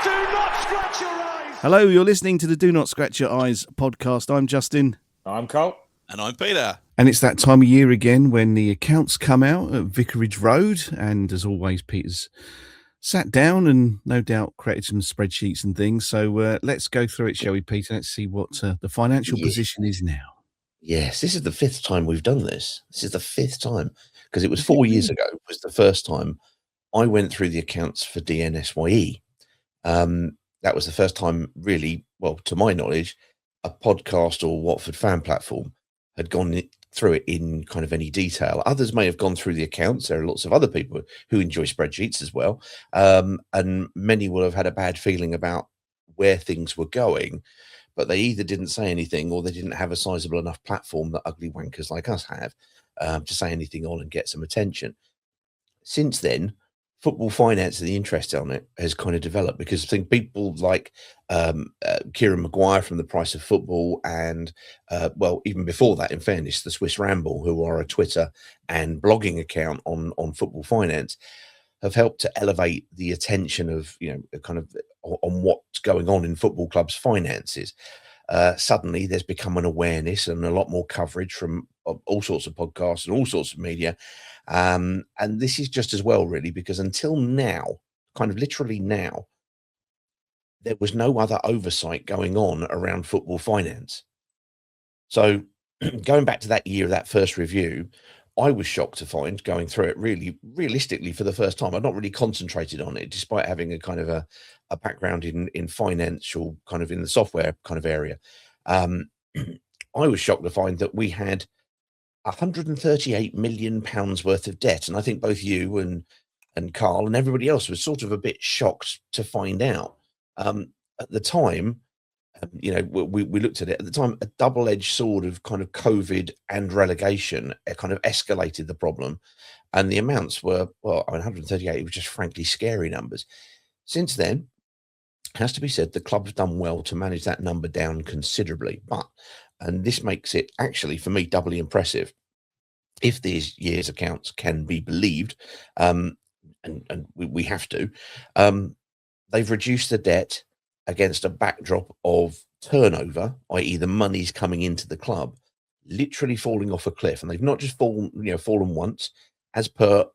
Do not scratch your eyes. Hello, you're listening to the Do Not Scratch Your Eyes podcast. I'm Justin. I'm Cole. And I'm Peter. And it's that time of year again when the accounts come out at Vicarage Road. And as always, Peter's sat down and no doubt created some spreadsheets and things. So let's go through it, shall we, Peter? Let's see what the financial position is now. Yes, this is the fifth time we've done this. This is the fifth time because it was 4 years ago was the first time I went through the accounts for DNSYE. That was the first time, really, well, to my knowledge, a podcast or Watford fan platform had gone through it in kind of any detail. Others may have gone through the accounts. There are lots of other people who enjoy spreadsheets as well. And many will have had a bad feeling about where things were going, but they either didn't say anything or they didn't have a sizable enough platform that ugly wankers like us have to say anything on and get some attention. Since then, football finance and the interest on it has kind of developed because I think people like Kieran Maguire from The Price of Football and, well, even before that, in fairness, the Swiss Ramble, who are a Twitter and blogging account on football finance, have helped to elevate the attention of, you know, kind of on what's going on in football clubs' finances. Suddenly there's become an awareness and a lot more coverage from all sorts of podcasts and all sorts of media. And this is just as well, really, because until now, kind of literally now, there was no other oversight going on around football finance. So going back to that year, that first review, I was shocked to find going through it really realistically for the first time. I'd not really concentrated on it, despite having a kind of a background in financial kind of in the software kind of area. I was shocked to find that we had £138 million worth of debt. And I think both you and Carl and everybody else was sort of a bit shocked to find out. At the time, you know, we looked at it at the time, a double-edged sword of kind of COVID and relegation kind of escalated the problem. And the amounts were, well, 138 was just frankly scary numbers. Since then, it has to be said, the club have done well to manage that number down considerably. And this makes it actually, for me, doubly impressive. If these year's accounts can be believed, and we have to, they've reduced the debt against a backdrop of turnover, i.e. the money's coming into the club, literally falling off a cliff. And they've not just fallen once, as per,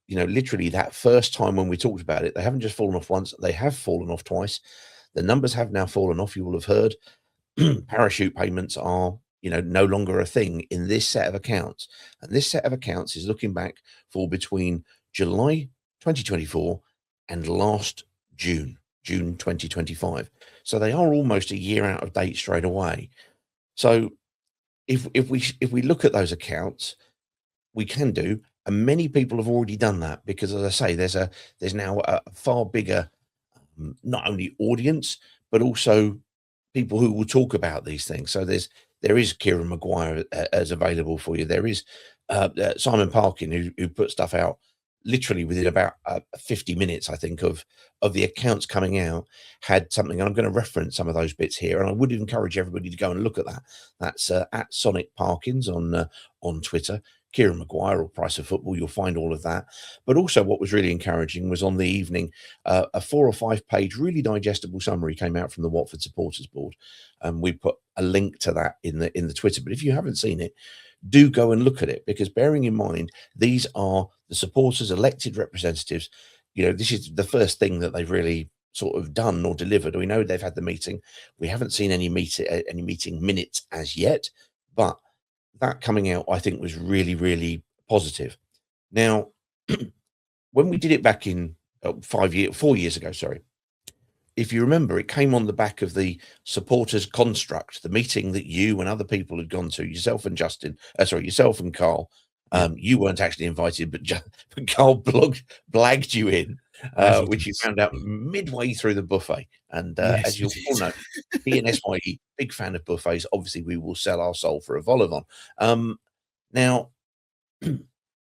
you know, literally that first time when we talked about it, they haven't just fallen off once, they have fallen off twice. The numbers have now fallen off. You will have heard parachute payments are, you know, no longer a thing in this set of accounts. And this set of accounts is looking back for between July 2024 and last June 2025. So they are almost a year out of date straight away. So if we look at those accounts, we can do, and many people have already done that because, as I say, there's now a far bigger not only audience but also people who will talk about these things. So there is Kieran Maguire as available for you. There is Simon Parkin who put stuff out literally within about 50 minutes, I think, of the accounts coming out, had something. And I'm going to reference some of those bits here, and I would encourage everybody to go and look at that. That's at Sonic Parkins on Twitter. Kieran Maguire or Price of Football, you'll find all of that. But also what was really encouraging was on the evening, a 4 or 5 page, really digestible summary came out from the Watford Supporters Board. And we put a link to that in the Twitter. But if you haven't seen it, do go and look at it, because bearing in mind, these are the supporters' elected representatives. You know, this is the first thing that they've really sort of done or delivered. We know they've had the meeting. We haven't seen any meeting minutes as yet, but that coming out, I think, was really, really positive. Now, when we did it back in 4 years ago, sorry, if you remember, it came on the back of the supporters construct, the meeting that you and other people had gone to, yourself and yourself and Carl. You weren't actually invited, but Carl blagged you in, which you found out midway through the buffet. And Yes, as you all know, DNSYE, big fan of buffets. Obviously, we will sell our soul for a vol-au-vent. Now,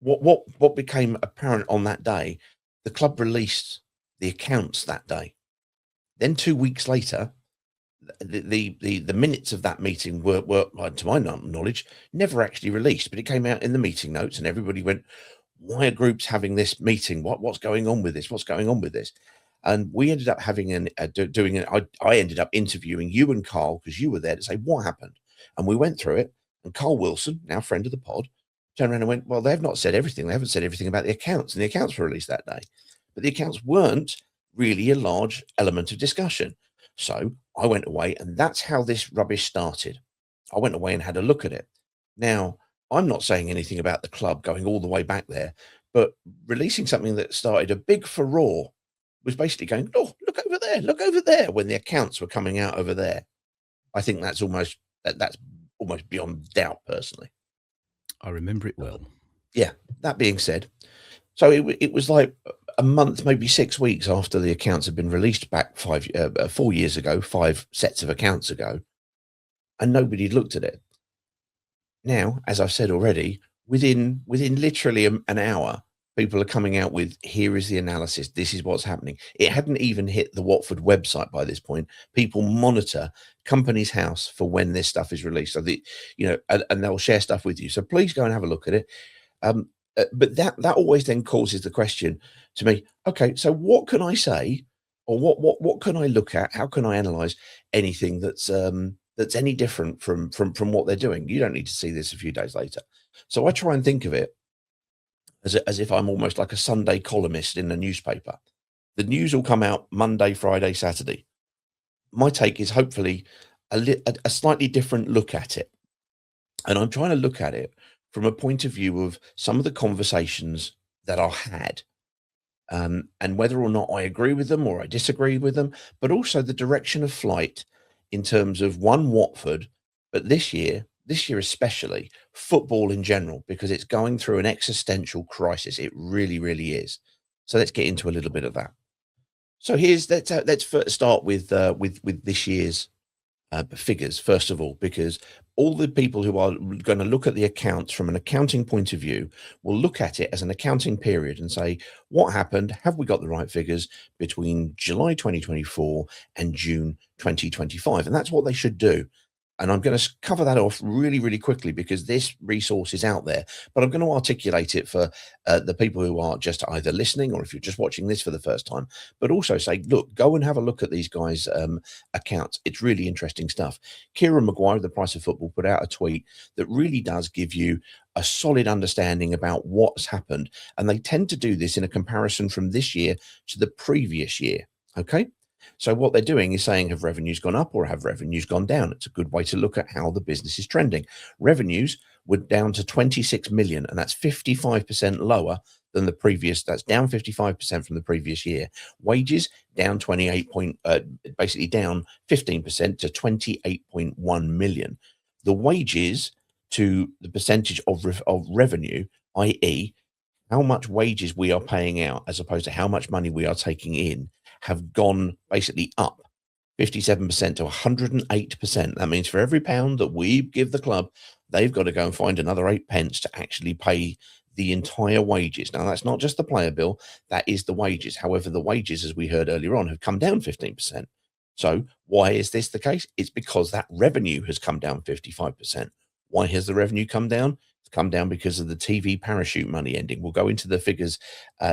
what became apparent on that day, the club released the accounts that day. Then 2 weeks later, the minutes of that meeting were, to my knowledge, never actually released, but it came out in the meeting notes, and everybody went, "Why are groups having this meeting? What's going on with this? What's going on with this?" And we ended up having I ended up interviewing you and Carl, because you were there, to say what happened. And we went through it. And Carl Wilson, now friend of the pod, turned around and went, well, they've not said everything. They haven't said everything about the accounts. And the accounts were released that day. But the accounts weren't really a large element of discussion. So I went away, and that's how this rubbish started. I went away and had a look at it. Now, I'm not saying anything about the club going all the way back there, but releasing something that started a big furore was basically going, oh, look over there, when the accounts were coming out over there. I think that's almost beyond doubt, personally. I remember it well. Yeah. That being said, so it was like a month, maybe 6 weeks after the accounts had been released back 4 years ago, 5 sets of accounts ago, and nobody looked at it. Now, as I've said already, within literally an hour, people are coming out with, here is the analysis. This is what's happening. It hadn't even hit the Watford website by this point. People monitor Companies House for when this stuff is released. So and they'll share stuff with you. So please go and have a look at it. But that always then causes the question to me, okay, so what can I say, or what can I look at? How can I analyze anything that's any different from what they're doing? You don't need to see this a few days later. So I try and think of it as if I'm almost like a Sunday columnist in a newspaper. The news will come out Monday, Friday, Saturday. My take is hopefully a slightly different look at it. And I'm trying to look at it from a point of view of some of the conversations that are had, and whether or not I agree with them or I disagree with them, but also the direction of flight in terms of Watford, but this year especially, football in general, because it's going through an existential crisis. It really, really is. So let's get into a little bit of that. So let's first start with this year's figures, first of all, because all the people who are going to look at the accounts from an accounting point of view will look at it as an accounting period and say, what happened? Have we got the right figures between July 2024 and June 2025? And that's what they should do. And I'm going to cover that off really, really quickly, because this resource is out there, but I'm going to articulate it for the people who are just either listening, or if you're just watching this for the first time, but also say, look, go and have a look at these guys' accounts. It's really interesting stuff. Kieran Maguire, The Price of Football, put out a tweet that really does give you a solid understanding about what's happened. And they tend to do this in a comparison from this year to the previous year. Okay. So what they're doing is saying, have revenues gone up or have revenues gone down? It's a good way to look at how the business is trending. Revenues were down to 26 million, and that's 55% lower than the previous. That's down 55% from the previous year. Wages down basically down 15% to 28.1 million. The wages to the percentage of revenue, i.e., how much wages we are paying out as opposed to how much money we are taking in, have gone basically up 57% to 108%. That means for every pound that we give the club, they've got to go and find another 8 pence to actually pay the entire wages. Now, that's not just the player bill, that is the wages. However, the wages, as we heard earlier on, have come down 15%. So why is this the case? It's because that revenue has come down 55%. Why has the revenue come down? Come down because of the TV parachute money ending. We'll go into the figures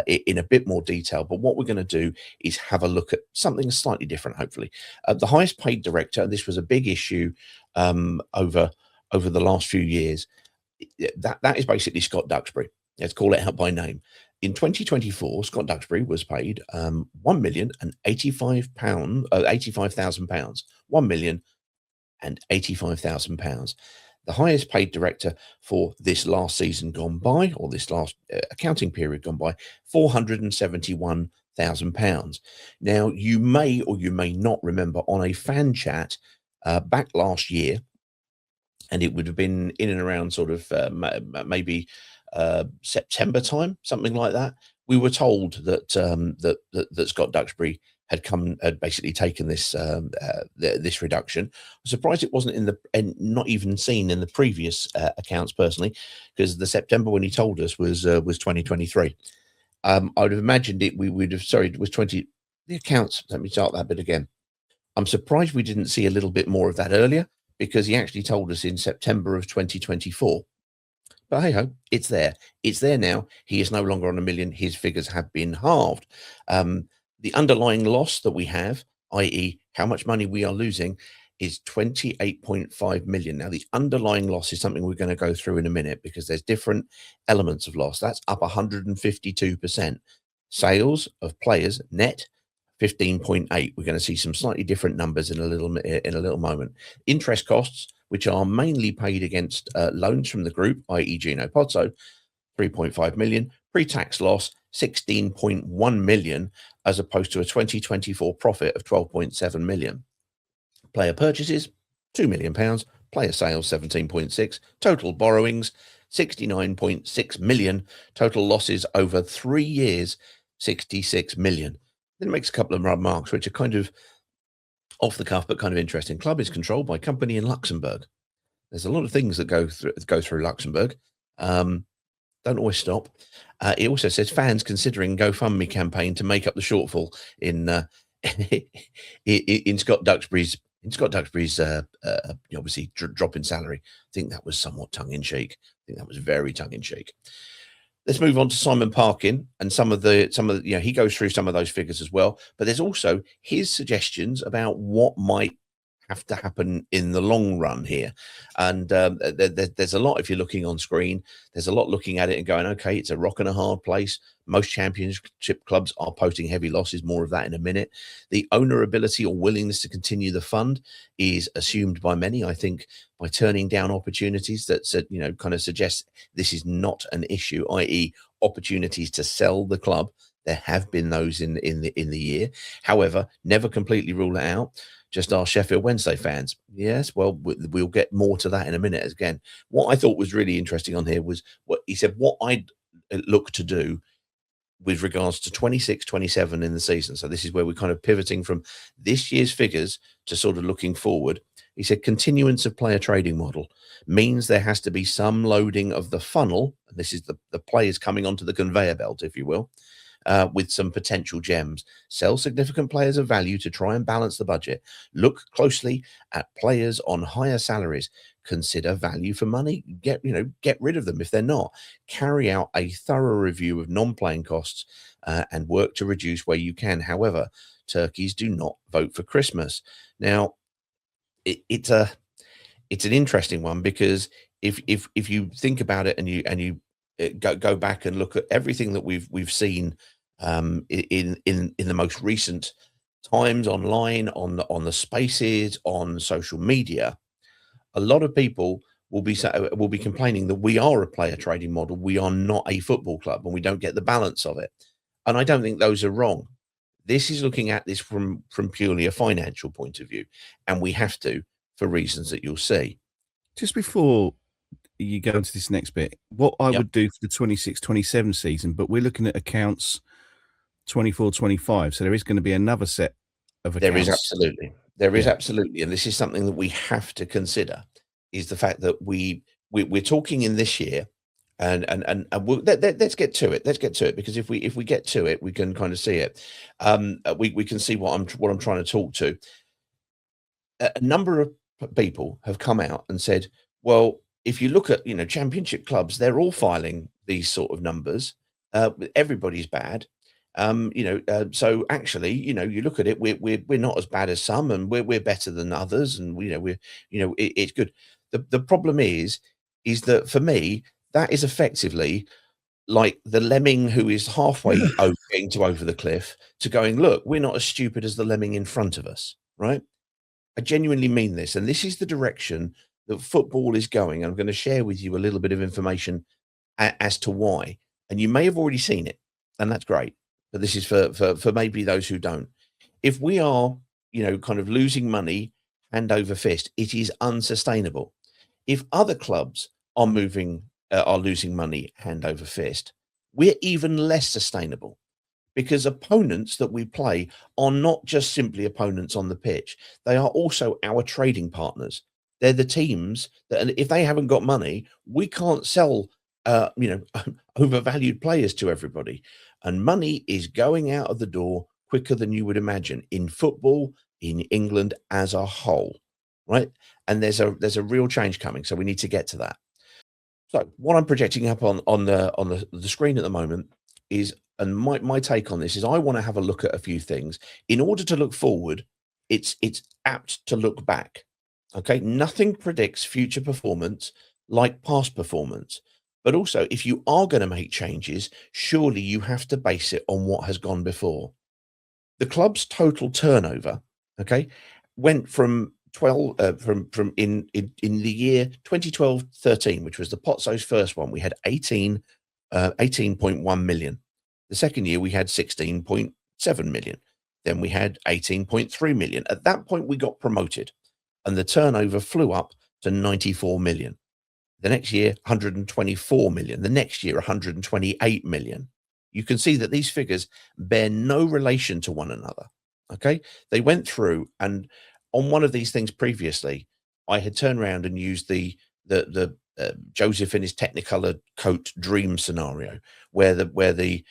in a bit more detail, but what we're going to do is have a look at something slightly different, hopefully. The highest paid director, this was a big issue over the last few years. That is basically Scott Duxbury. Let's call it out by name. In 2024, Scott Duxbury was paid £1,085,000, £1,085,000. The highest paid director for this last season gone by, or this last accounting period gone by, £471,000. Now, you may or you may not remember on a fan chat back last year, and it would have been in and around sort of maybe September time, something like that. We were told that that Scott Duxbury had basically taken this this reduction. I'm surprised it wasn't not even seen in the previous accounts, personally, because the September when he told us was 2023. I would have imagined it was 20. The accounts. Let me start that bit again. I'm surprised we didn't see a little bit more of that earlier, because he actually told us in September of 2024. But hey ho, it's there. It's there now. He is no longer on a million. His figures have been halved. The underlying loss that we have, i.e., how much money we are losing, is 28.5 million. Now, the underlying loss is something we're going to go through in a minute because there's different elements of loss. That's up 152%. Sales of players net 15.8. We're going to see some slightly different numbers in a little moment. Interest costs, which are mainly paid against loans from the group, i.e., Gino Pozzo, 3.5 million. Pre-tax loss 16.1 million, as opposed to a 2024 profit of 12.7 million. Player purchases, £2 million. Player sales, 17.6. Total borrowings, 69.6 million. Total losses over 3 years, 66 million. Then it makes a couple of remarks which are kind of off the cuff but kind of interesting. Club is controlled by a company in Luxembourg. There's a lot of things that go through Luxembourg. Don't always stop. It also says fans considering GoFundMe campaign to make up the shortfall in Scott Duxbury's obviously drop in salary. I think that was somewhat tongue in cheek. I think that was very tongue in cheek. Let's move on to Simon Parkin and some of the he goes through some of those figures as well. But there's also his suggestions about what might have to happen in the long run here. And there's a lot, if you're looking on screen, there's a lot looking at it and going, okay, it's a rock and a hard place. Most championship clubs are posting heavy losses. More of that in a minute. The owner ability or willingness to continue the fund is assumed by many, I think, by turning down opportunities that kind of suggest this is not an issue, i.e. opportunities to sell the club. There have been those in the year. However, never completely rule it out. Just our Sheffield Wednesday fans. Yes, well, we'll get more to that in a minute. Again, what I thought was really interesting on here was what he said, what I'd look to do with regards to 26, 27 in the season. So this is where we're kind of pivoting from this year's figures to sort of looking forward. He said continuance of player trading model means there has to be some loading of the funnel. And this is the players coming onto the conveyor belt, if you will. With some potential gems. Sell significant players of value to try and balance the budget. Look closely at players on higher salaries. Consider value for money. Get rid of them if they're not. Carry out a thorough review of non-playing costs and work to reduce where you can. However, turkeys do not vote for Christmas. Now, it's an interesting one because if you think about it and you go back and look at everything that we've seen in the most recent times online, on the spaces, on social media, a lot of people will be complaining that we are a player trading model. We are not a football club, and we don't get the balance of it. And I don't think those are wrong. This is looking at this from purely a financial point of view, and we have to, for reasons that you'll see. Just before you go into this next bit, what I would do for the 26-27 season, but we're looking at accounts 24-25, so there is going to be another set of accounts. There is absolutely, and this is something that we have to consider, is the fact that we're talking in this year, and let's get to it. Let's get to it, because if we get to it, we can kind of see it. We can see what I'm trying to talk to. A number of people have come out and said, well, if you look at championship clubs, they're all filing these sort of numbers. Everybody's bad. So actually, you look at it, we're not as bad as some, and we're better than others, and it's good. The problem is that for me, that is effectively like the lemming who is halfway over the cliff to going, look, we're not as stupid as the lemming in front of us, right? I genuinely mean this, and this is the direction that football is going. I'm going to share with you a little bit of information as to why, and you may have already seen it, and that's great. But this is for maybe those who don't. If we are, kind of losing money hand over fist, it is unsustainable. If other clubs are losing money hand over fist, we're even less sustainable, because opponents that we play are not just simply opponents on the pitch. They are also our trading partners. They're the teams that, if they haven't got money, we can't sell overvalued players to everybody. And money is going out of the door quicker than you would imagine in football, in England as a whole, right? And there's a real change coming, so we need to get to that. So what I'm projecting up on the screen at the moment is, and my take on this is, I want to have a look at a few things. In order to look forward, it's apt to look back. Okay, nothing predicts future performance like past performance. But also, if you are going to make changes, surely you have to base it on what has gone before. The club's total turnover, okay, went from 12 from in the year 2012-13, which was the Pozzo's first one. We had 18.1 million. The second year we had 16.7 million. Then we had 18.3 million. At that point, we got promoted, and the turnover flew up to 94 million. The next year, 124 million. The next year, 128 million. You can see that these figures bear no relation to one another. Okay, they went through, and on one of these things previously, I had turned around and used the Joseph in his Technicolor coat dream scenario, where the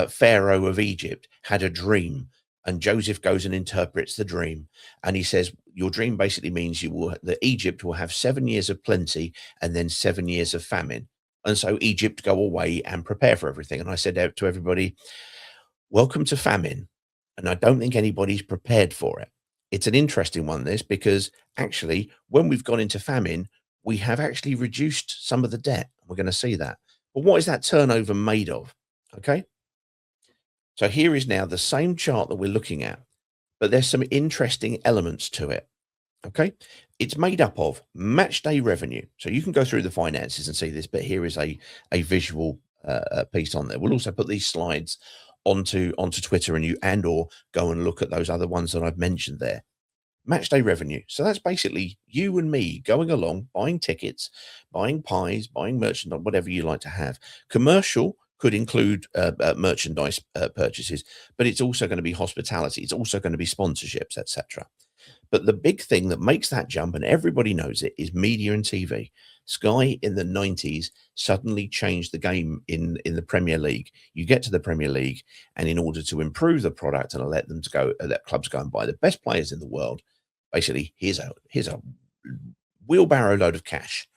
Pharaoh of Egypt had a dream, and Joseph goes and interprets the dream, and he says, your dream basically means that Egypt will have 7 years of plenty and then 7 years of famine. And so Egypt go away and prepare for everything. And I said out to everybody, welcome to famine. And I don't think anybody's prepared for it. It's an interesting one, this, because actually, when we've gone into famine, we have actually reduced some of the debt. We're going to see that. But what is that turnover made of? Okay. So here is now the same chart that we're looking at, but there's some interesting elements to it. Okay. It's made up of match day revenue. So you can go through the finances and see this, but here is a visual piece on there. We'll also put these slides onto Twitter, and or go and look at those other ones that I've mentioned there. Match day revenue. So that's basically you and me going along, buying tickets, buying pies, buying merchandise, whatever you like to have. Commercial could include merchandise purchases, but it's also going to be hospitality. It's also going to be sponsorships, etc. But the big thing that makes that jump, and everybody knows it, is media and TV. Sky in the 90s suddenly changed the game in the Premier League. You get to the Premier League, and in order to improve the product and let clubs go and buy the best players in the world, basically, here's a wheelbarrow load of cash.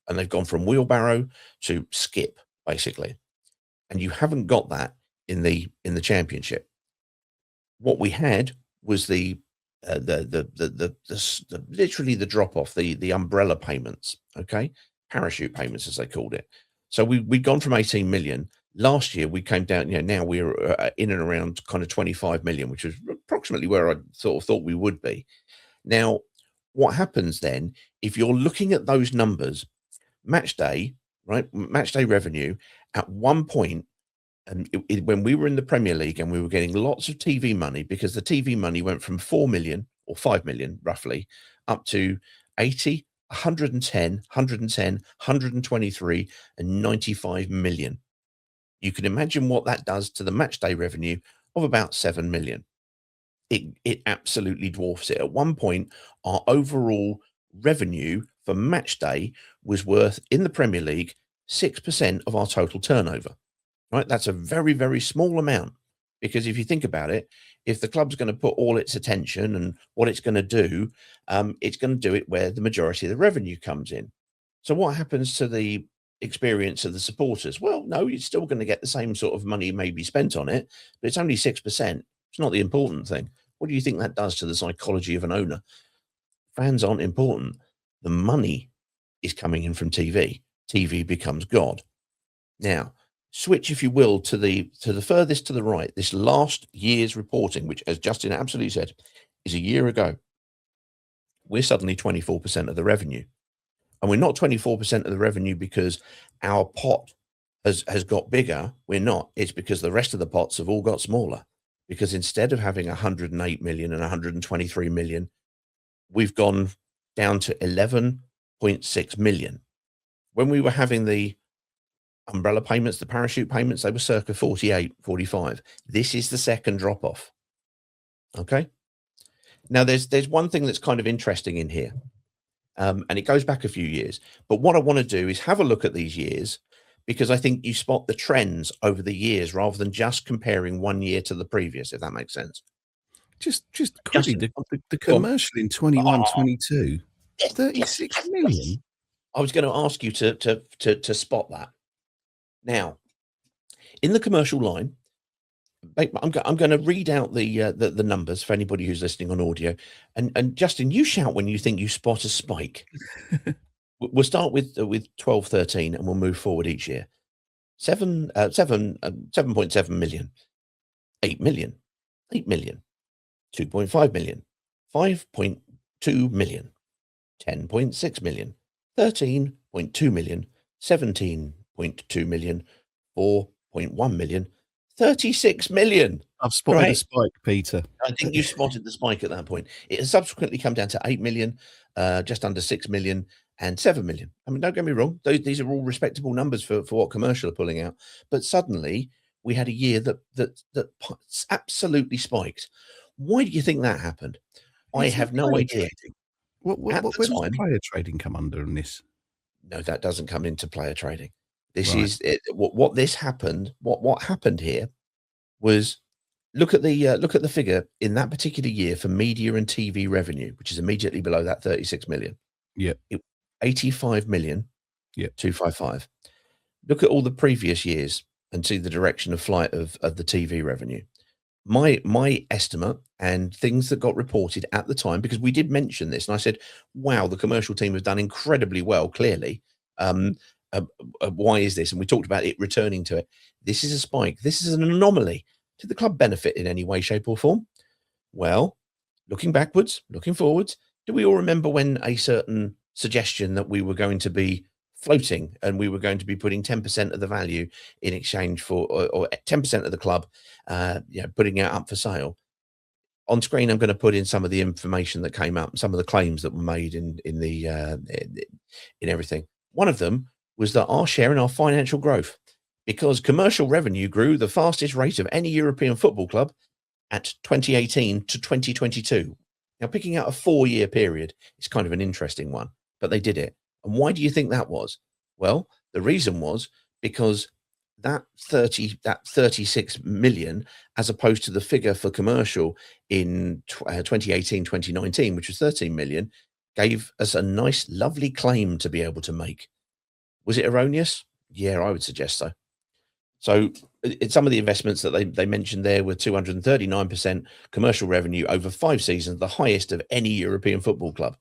And they've gone from wheelbarrow to skip, basically. And you haven't got that in the Championship. What we had was literally the drop off, the umbrella payments, okay, parachute payments as they called it. So we'd gone from 18 million last year. We came down, now we're in and around kind of 25 million, which was approximately where I sort of thought we would be. Now, what happens then if you're looking at those numbers? Match day, right? Match day revenue at one point. And when we were in the Premier League and we were getting lots of TV money, because the TV money went from 4 million or 5 million roughly up to 80, 110, 123 and 95 million. You can imagine what that does to the match day revenue of about 7 million. It absolutely dwarfs it. At one point, our overall revenue for match day was worth, in the Premier League, 6% of our total turnover. Right, that's a very, very small amount, because if you think about it, if the club's going to put all its attention and what it's going to do it where the majority of the revenue comes in. So what happens to the experience of the supporters? Well, no, you're still going to get the same sort of money maybe spent on it, but it's only 6%. It's not the important thing. What do you think that does to the psychology of an owner? Fans aren't important. The money is coming in from TV. TV becomes God. Now, switch, if you will, to the furthest to the right, this last year's reporting, which, as Justin absolutely said, is a year ago. We're suddenly 24% of the revenue. And we're not 24% of the revenue because our pot has got bigger. We're not. It's because the rest of the pots have all got smaller. Because instead of having 108 million and 123 million, we've gone down to 11.6 million. When we were having the umbrella payments, the parachute payments, they were circa 48, 45. This is the second drop off. Okay. Now there's one thing that's kind of interesting in here. And it goes back a few years. But what I want to do is have a look at these years, because I think you spot the trends over the years rather than just comparing one year to the previous, if that makes sense. Just quickly, the commercial in 21-22, 36 million. I was going to ask you to spot that. Now, In the commercial line, I'm going to read out the numbers for anybody who's listening on audio, and Justin, you shout when you think you spot a spike. We'll start with 12, 13, and we'll move forward each year. 7.7 million, 8 million, 8 million, 2.5 million, 5.2 million, 10.6 million, 13.2 million, 17.2 million, 4.1 million, 36 million. I've spotted a Right. spike, Peter. I think you spotted the spike at that point. It has subsequently come down to 8 million, just under 6 million, and 7 million. I mean, don't get me wrong; these are all respectable numbers for what commercial are pulling out. But suddenly, we had a year that absolutely spiked. Why do you think that happened? I Is it have no player idea. trading? What At where the does time, player trading come under in this? no, that doesn't come into player trading. This Right. is it, what this happened. What happened here was look at the figure in that particular year for media and TV revenue, which is immediately below that 36 million. Yeah. 85 million. Yeah. 255. Look at all the previous years and see the direction of flight of the TV revenue. My estimate and things that got reported at the time, because we did mention this, and I said, "Wow, the commercial team has done incredibly well." Clearly, why is this? And we talked about it returning to it. This is a spike. This is an anomaly. Did the club benefit in any way, shape, or form? Well, looking backwards, looking forwards, do we all remember when a certain suggestion that we were going to be floating and we were going to be putting 10% of the value in exchange for, or 10% of the club, putting it up for sale? On screen, I'm going to put in some of the information that came up, some of the claims that were made in everything. One of them was that our share in our financial growth, because commercial revenue grew the fastest rate of any European football club at 2018 to 2022. Now, picking out a 4-year period is kind of an interesting one, but they did it. And why do you think that was? Well, the reason was because that 36 million, as opposed to the figure for commercial in 2018, 2019, which was 13 million, gave us a nice, lovely claim to be able to make. Was it erroneous? Yeah, I would suggest so. So some of the investments that they mentioned there were 239% commercial revenue over 5 seasons, the highest of any European football club.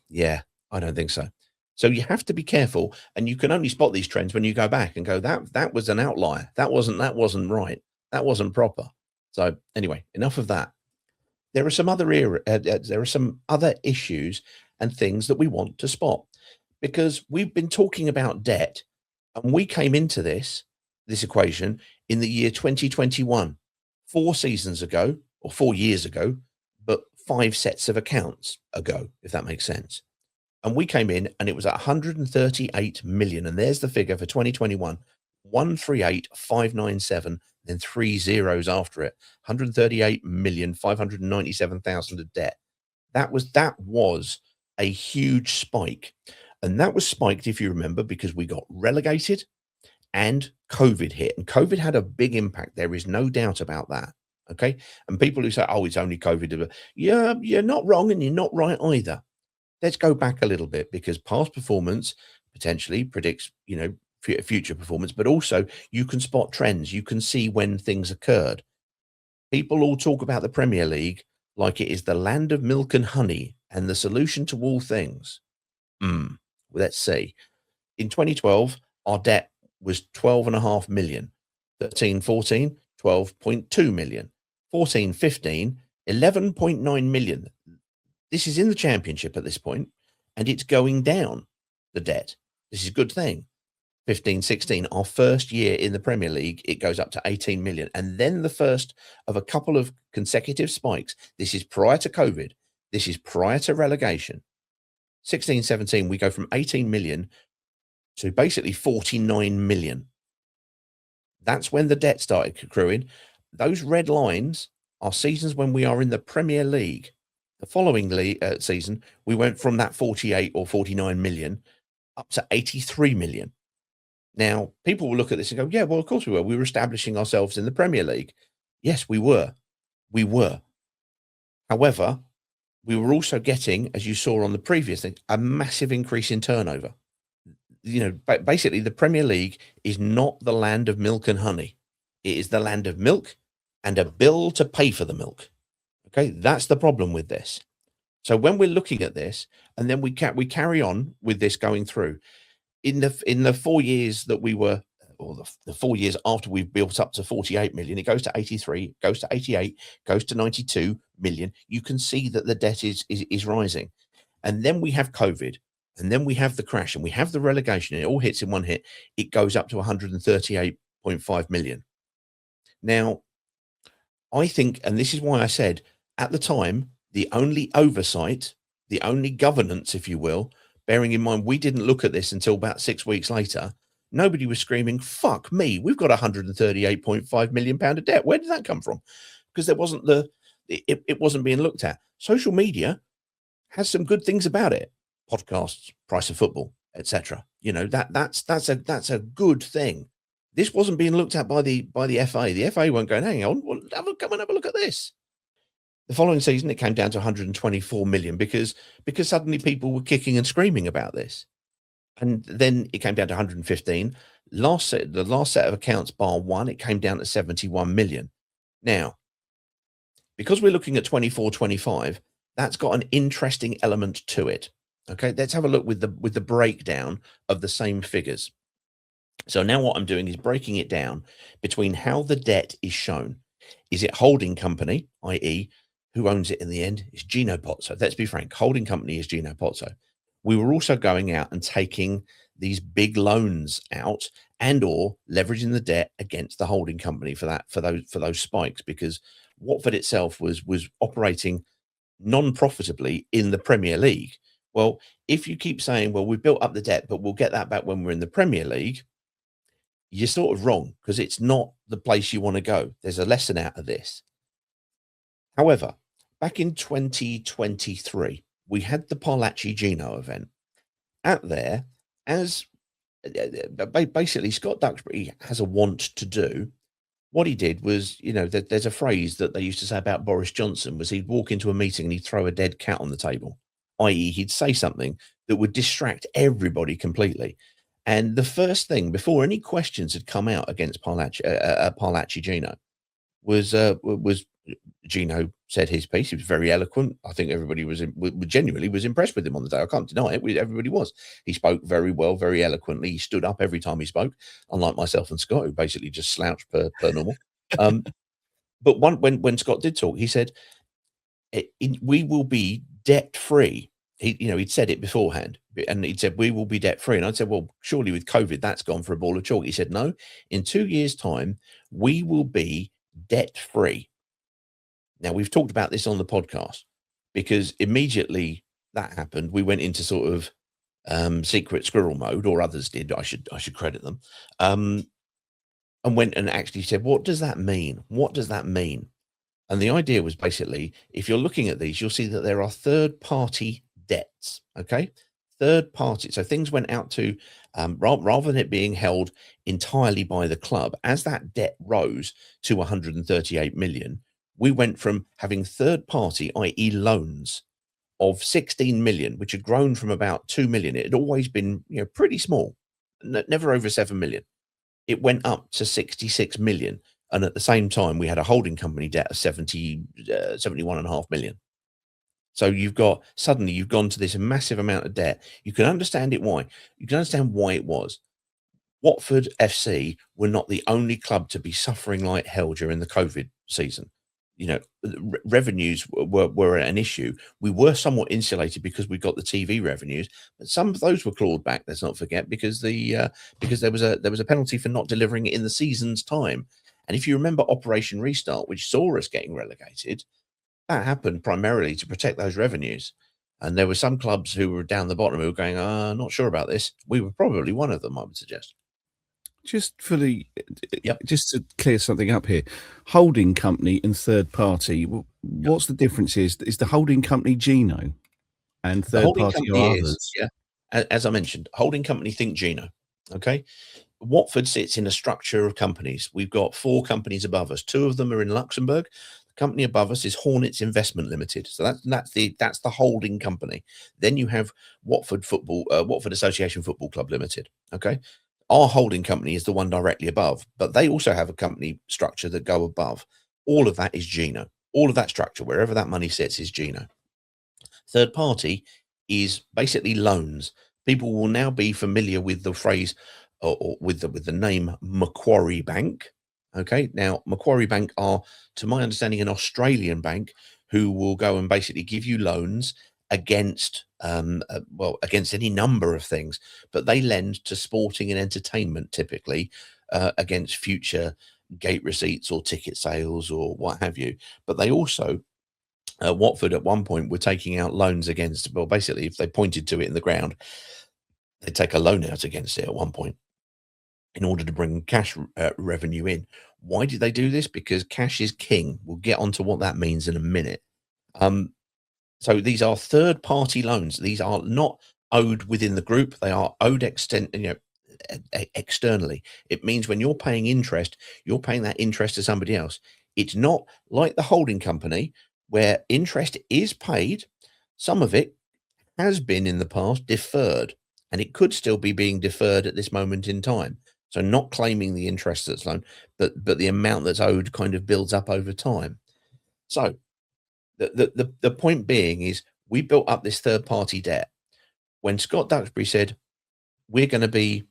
Yeah, I don't think so. So you have to be careful, and you can only spot these trends when you go back and go, that was an outlier. That wasn't right. That wasn't proper. So anyway, enough of that. There are some other there are some other issues and things that we want to spot, because we've been talking about debt, and we came into this equation in the year 2021, 4 seasons ago, or 4 years ago, but 5 sets of accounts ago, if that makes sense. And we came in and it was at 138 million. And there's the figure for 2021, 138,597, then 3 zeros after it, 138,597,000 of debt. That was a huge spike. And that was spiked, if you remember, because we got relegated and COVID hit. And COVID had a big impact. There is no doubt about that. Okay. And people who say, oh, it's only COVID. Yeah, you're not wrong and you're not right either. Let's go back a little bit, because past performance potentially predicts, future performance, but also you can spot trends. You can see when things occurred. People all talk about the Premier League like it is the land of milk and honey and the solution to all things. Well, let's see. In 2012, our debt was 12.5 million. 13, 14, 12.2 million. 14, 15, 11.9 million. This is in the Championship at this point, and it's going down, the debt. This is a good thing. 15, 16, our first year in the Premier League, it goes up to 18 million. And then the first of a couple of consecutive spikes. This is prior to COVID. This is prior to relegation. 16, 17, we go from 18 million to basically 49 million. That's when the debt started accruing. Those red lines are seasons when we are in the Premier League. The following season, we went from that 48 or 49 million up to 83 million. Now, people will look at this and go, yeah, well, of course we were. We were establishing ourselves in the Premier League. Yes, we were. We were. However, we were also getting, as you saw on the previous thing, a massive increase in turnover. basically the Premier League is not the land of milk and honey. It is the land of milk and a bill to pay for the milk. Okay, that's the problem with this. So when we're looking at this, and then we carry on with this going through in the 4 years that we were, or the 4 years after we've built up to 48 million, it goes to 83, goes to 88, goes to 92 million. You can see that the debt is rising, and then we have COVID, and then we have the crash, and we have the relegation, and it all hits in one hit. It goes up to 138.5 million. Now, I think, and this is why I said at the time, the only oversight, the only governance, if you will, bearing in mind we didn't look at this until about 6 weeks later, nobody was screaming, fuck me, we've got 138.5 million pound of debt. Where did that come from? Because there wasn't it wasn't being looked at. Social media has some good things about it. Podcasts, price of football, etc. That's a good thing. This wasn't being looked at by the FA. The FA weren't going, hang on, come and have a look at this. The following season, it came down to 124 million because suddenly people were kicking and screaming about this. And then it came down to 115. The last set of accounts, bar one, it came down to 71 million. Now, because we're looking at 24-25, that's got an interesting element to it. Okay, let's have a look with the breakdown of the same figures. So now what I'm doing is breaking it down between how the debt is shown. Is it holding company, i.e., who owns it in the end? It's Gino Pozzo. Let's be frank, holding company is Gino Pozzo. We were also going out and taking these big loans out and or leveraging the debt against the holding company for those spikes, because Watford itself was operating non-profitably in the Premier League. Well, if you keep saying, well, we built up the debt, but we'll get that back when we're in the Premier League, you're sort of wrong, because it's not the place you want to go. There's a lesson out of this. However, back in 2023, we had the Parlaci Gino event. At there, as basically Scott Duxbury has a want to do, what he did was, there's a phrase that they used to say about Boris Johnson, was he'd walk into a meeting and he'd throw a dead cat on the table, i.e. he'd say something that would distract everybody completely. And the first thing, before any questions had come out against Parlaci Gino, was Gino said his piece. He was very eloquent. I think everybody genuinely was impressed with him on the day. I can't deny it. Everybody was. He spoke very well, very eloquently. He stood up every time he spoke, unlike myself and Scott, who basically just slouched per normal. But when Scott did talk, he said, we will be debt free. He'd said it beforehand, and he'd said, we will be debt free. And I'd said, well, surely with COVID, that's gone for a ball of chalk. He said, no, in 2 years' time, we will be debt free. Now, we've talked about this on the podcast, because immediately that happened, we went into sort of secret squirrel mode, or others did. I should credit them, and went and actually said, what does that mean? What does that mean? And the idea was basically, if you're looking at these, you'll see that there are third-party debts. Okay, third party. So things went out to, rather than it being held entirely by the club, as that debt rose to 138 million, we went from having third party, i.e. loans, of 16 million, which had grown from about 2 million. It had always been, pretty small, never over 7 million. It went up to 66 million. And at the same time, we had a holding company debt of 71.5 million. So suddenly you've gone to this massive amount of debt. You can understand it why. You can understand why it was. Watford FC were not the only club to be suffering like hell during the COVID season. Revenues were an issue. We were somewhat insulated because we got the TV revenues, but some of those were clawed back. Let's not forget, because there was a penalty for not delivering it in the season's time. And if you remember Operation Restart, which saw us getting relegated, that happened primarily to protect those revenues. And there were some clubs who were down the bottom who were going, not sure about this. We were probably one of them, I would suggest. Just to clear something up here, holding company and third party, what's the difference? Is the holding company Gino and third party are others? As I mentioned, holding company, think Gino. Okay. Watford sits in a structure of companies. We've got 4 companies above us. 2 of them are in Luxembourg. Company above us is Hornets Investment Limited. So that's the holding company. Then you have Watford Association Football Club Limited. Okay. Our holding company is the one directly above, but they also have a company structure that go above. All of that is Gino. All of that structure, wherever that money sits, is Gino. Third party is basically loans. People will now be familiar with the phrase or with the name Macquarie Bank. Okay, now Macquarie Bank are, to my understanding, an Australian bank who will go and basically give you loans against against any number of things, but they lend to sporting and entertainment typically against future gate receipts or ticket sales or what have you. But they also Watford at one point were taking out loans against, well, basically, if they pointed to it in the ground, they'd take a loan out against it at one point in order to bring cash revenue in. Why did they do this? Because cash is king. We'll get onto what that means in a minute. So these are third-party loans. These are not owed within the group. They are owed externally. It means when you're paying interest, you're paying that interest to somebody else. It's not like the holding company where interest is paid. Some of it has been in the past deferred, and it could still be being deferred at this moment in time. So not claiming the interest that's loaned, but the amount that's owed kind of builds up over time. So the point being is we built up this third party debt. When Scott Duxbury said we're going to be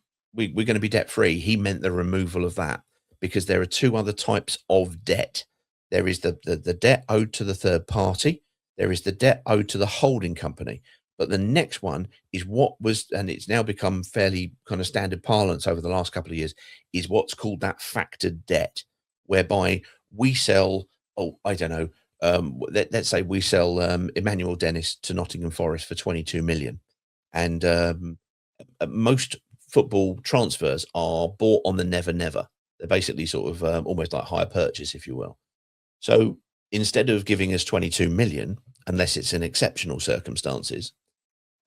debt free, he meant the removal of that, because there are two other types of debt. There is the debt owed to the third party. There is the debt owed to the holding company. But the next one is what was, and it's now become fairly kind of standard parlance over the last couple of years, is what's called that factored debt, whereby we sell, I don't know, let's say we sell Emmanuel Dennis to Nottingham Forest for 22 million. And most football transfers are bought on the never. They're basically sort of almost like hire purchase, if you will. So instead of giving us 22 million, unless it's in exceptional circumstances,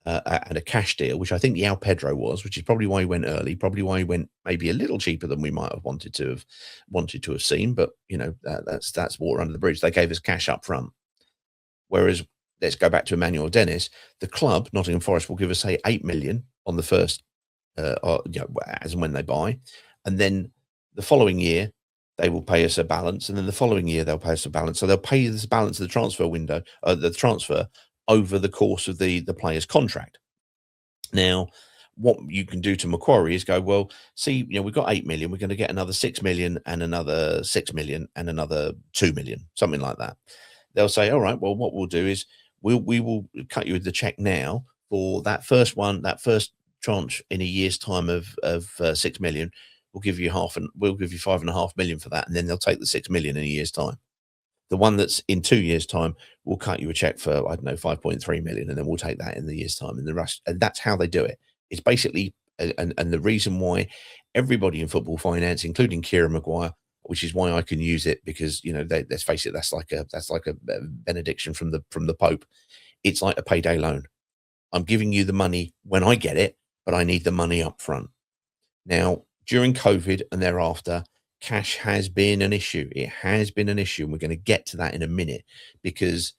and a cash deal, which I think Yao Pedro was, which is probably why he went early, probably why he went maybe a little cheaper than we might have wanted to have seen. But you know, that's water under the bridge. They gave us cash up front. Whereas, let's go back to Emmanuel Dennis, the club, Nottingham Forest, will give us, say, 8 million on the first, as and when they buy. And then the following year, they will pay us a balance. And then the following year, they'll pay us a balance. So they'll pay this balance of the transfer window, the transfer over the course of the player's contract. Now, what you can do to Macquarie is go, well, see, you know, we've got 8 million, we're going to get another 6 million and another 6 million and another 2 million, something like that. They'll say, all right, well, what we'll do is we will cut you the check now for that first one, that first tranche in a year's time of 6 million. We'll give you 5.5 million for that, and then they'll take the 6 million in a year's time. The one that's in 2 years' time will cut you a check for, I don't know, 5.3 million, and then we'll take that in the year's time. And the rest, and that's how they do it. It's basically, and the reason why everybody in football finance, including Kieran Maguire, which is why I can use it, because, you know, let's face it, that's like a benediction from the Pope. It's like a payday loan. I'm giving you the money when I get it, but I need the money up front. Now, during COVID and thereafter, cash has been an issue. It has been an issue, and we're going to get to that in a minute, because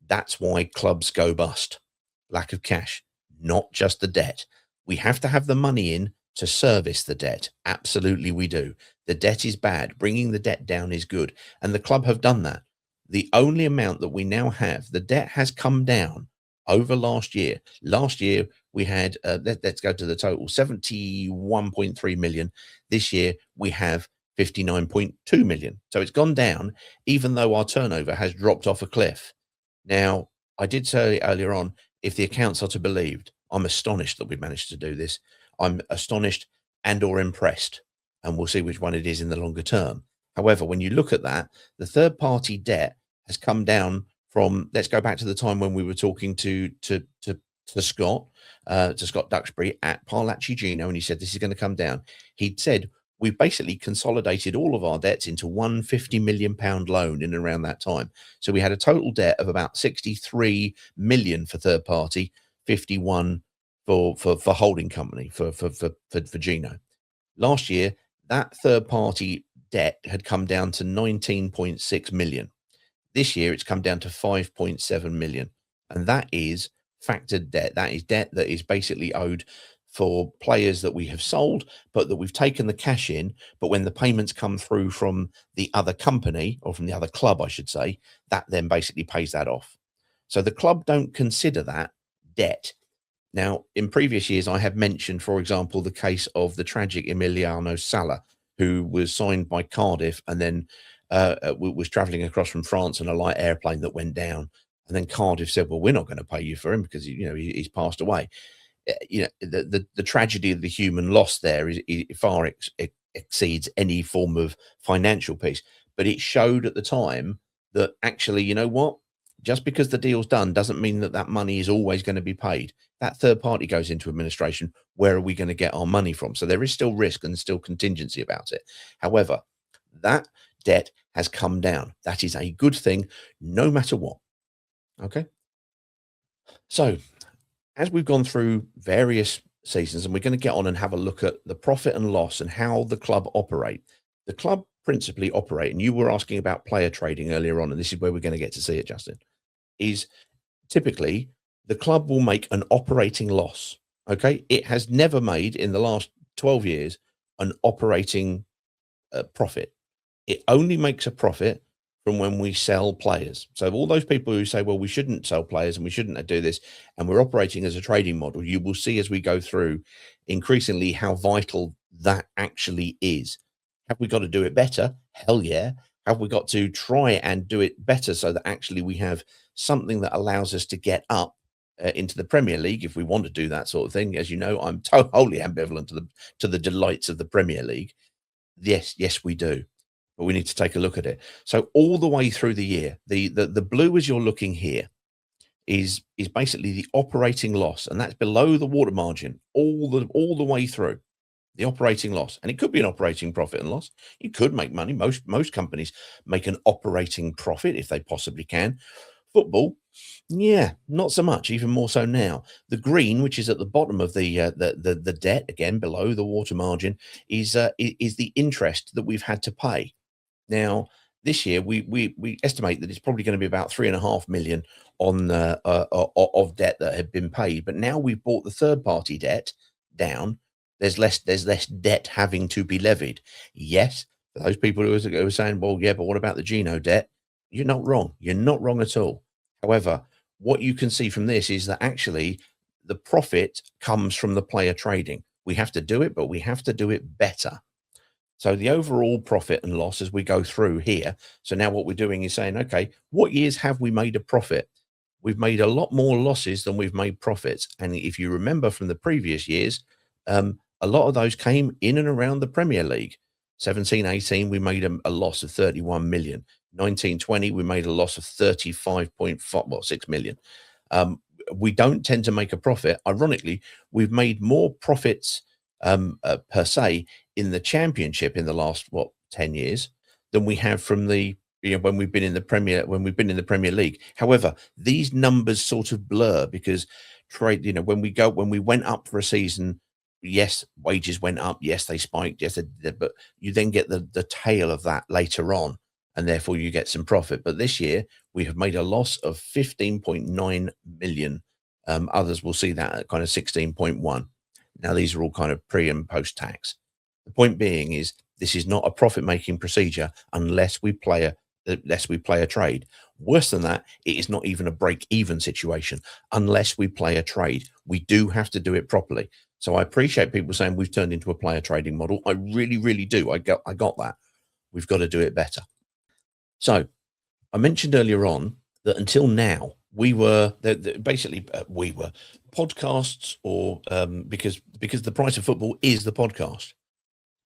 that's why clubs go bust. Lack of cash, not just the debt. We have to have the money in to service the debt. Absolutely, we do. The debt is bad. Bringing the debt down is good, and the club have done that. The only amount that we now have, the debt has come down over last year. Last year, we had, let's go to the total, 71.3 million. This year, we have 59.2 million. So it's gone down, even though our turnover has dropped off a cliff. Now, I did say earlier on, if the accounts are to be believed, I'm astonished that we managed to do this. I'm astonished and or impressed, and we'll see which one it is in the longer term. However, when you look at that, the third party debt has come down from, let's go back to the time when we were talking to Scott Duxbury at Parlaci Gino, and he said this is going to come down. He'd said we've basically consolidated all of our debts into one £50 million loan in and around that time. So we had a total debt of about 63 million for third party, 51 for holding company for Gino. Last year, that third party debt had come down to 19.6 million. This year, it's come down to 5.7 million. And that is factored debt. That is debt that is basically owed for players that we have sold, but that we've taken the cash in. But when the payments come through from the other company, or from the other club, I should say, that then basically pays that off. So the club don't consider that debt. Now, in previous years, I have mentioned, for example, the case of the tragic Emiliano Sala, who was signed by Cardiff and then was travelling across from France on a light airplane that went down. And then Cardiff said, "Well, we're not going to pay you for him because he's passed away." The tragedy of the human loss there is far exceeds any form of financial piece. But it showed at the time that actually, you know what? Just because the deal's done doesn't mean that that money is always going to be paid. That third party goes into administration. Where are we going to get our money from? So there is still risk and still contingency about it. However, that debt has come down. That is a good thing, no matter what. Okay. So as we've gone through various seasons, and we're going to get on and have a look at the profit and loss and how the club operate. The club principally operate, and you were asking about player trading earlier on, and this is where we're going to get to see it, Justin, is typically the club will make an operating loss. Okay. It has never made in the last 12 years an operating profit. It only makes a profit from when we sell players. So all those people who say, well, we shouldn't sell players and we shouldn't do this, and we're operating as a trading model, you will see as we go through increasingly how vital that actually is. Have we got to do it better? Hell yeah. Have we got to try and do it better so that actually we have something that allows us to get up into the Premier League if we want to do that sort of thing? As you know, I'm wholly ambivalent to the delights of the Premier League. Yes, we do. But we need to take a look at it. So all the way through the year, the blue as you're looking here is basically the operating loss, and that's below the water margin all the way through. The operating loss, and it could be an operating profit and loss. You could make money. Most companies make an operating profit if they possibly can. Football, yeah, not so much. Even more so now. The green, which is at the bottom of the debt, again below the water margin, is the interest that we've had to pay. Now, this year we estimate that it's probably going to be about 3.5 million on of debt that had been paid. But now we've brought the third party debt down. There's less debt having to be levied. Yes, for those people who are saying, well, yeah, but what about the Gino debt? You're not wrong. You're not wrong at all. However, what you can see from this is that actually the profit comes from the player trading. We have to do it, but we have to do it better. So the overall profit and loss as we go through here. So now what we're doing is saying, okay, what years have we made a profit? We've made a lot more losses than we've made profits. And if you remember from the previous years, a lot of those came in and around the Premier League. 17-18, we made a loss of 31 million. 19-20, we made a loss of 35.6 million. We don't tend to make a profit. Ironically, we've made more profits per se in the Championship in the last 10 years than we have from the when we've been in the Premier League. However, these numbers sort of blur because when we went up for a season, yes, wages went up, yes, they spiked, yes, but you then get the tail of that later on, and therefore you get some profit. But this year we have made a loss of 15.9 million. Others will see that at kind of 16.1. Now these are all kind of pre and post tax. The point being is this is not a profit making procedure unless we play a trade. Worse than that, it is not even a break even situation unless we play a trade. We do have to do it properly. So I appreciate people saying we've turned into a player trading model. I really, really do. I got that. We've got to do it better. So I mentioned earlier on that until now we were podcasts, or because the price of football is the podcast.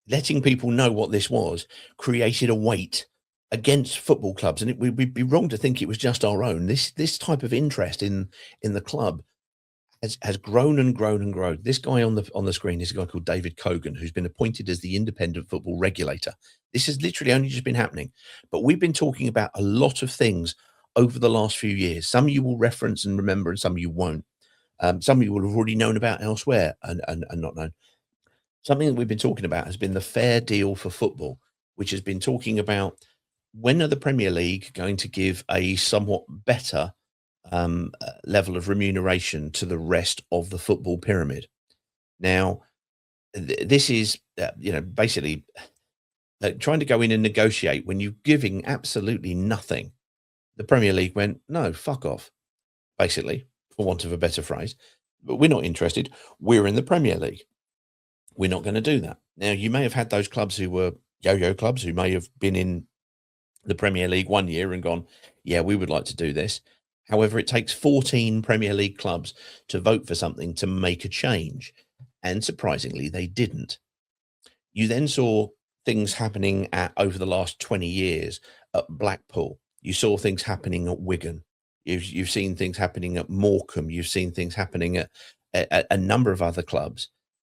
Letting people know what this was created a weight against football clubs, and we'd be wrong to think it was just our own. This type of interest in the club has grown and grown and grown. This guy on the screen is a guy called David Cogan, who's been appointed as the Independent Football Regulator. This has literally only just been happening, but we've been talking about a lot of things over the last few years. Some you will reference and remember, and some you won't. Some you will have already known about elsewhere and not known. Something that we've been talking about has been the fair deal for football, which has been talking about when are the Premier League going to give a somewhat better level of remuneration to the rest of the football pyramid? Now, this is, basically trying to go in and negotiate when you're giving absolutely nothing. The Premier League went, no, fuck off, basically, for want of a better phrase. But we're not interested. We're in the Premier League. We're not going to do that. Now, you may have had those clubs who were yo-yo clubs who may have been in the Premier League one year and gone, yeah, we would like to do this. However, it takes 14 Premier League clubs to vote for something to make a change. And surprisingly, they didn't. You then saw things happening over the last 20 years at Blackpool. You saw things happening at Wigan. You've seen things happening at Morecambe. You've seen things happening at a number of other clubs,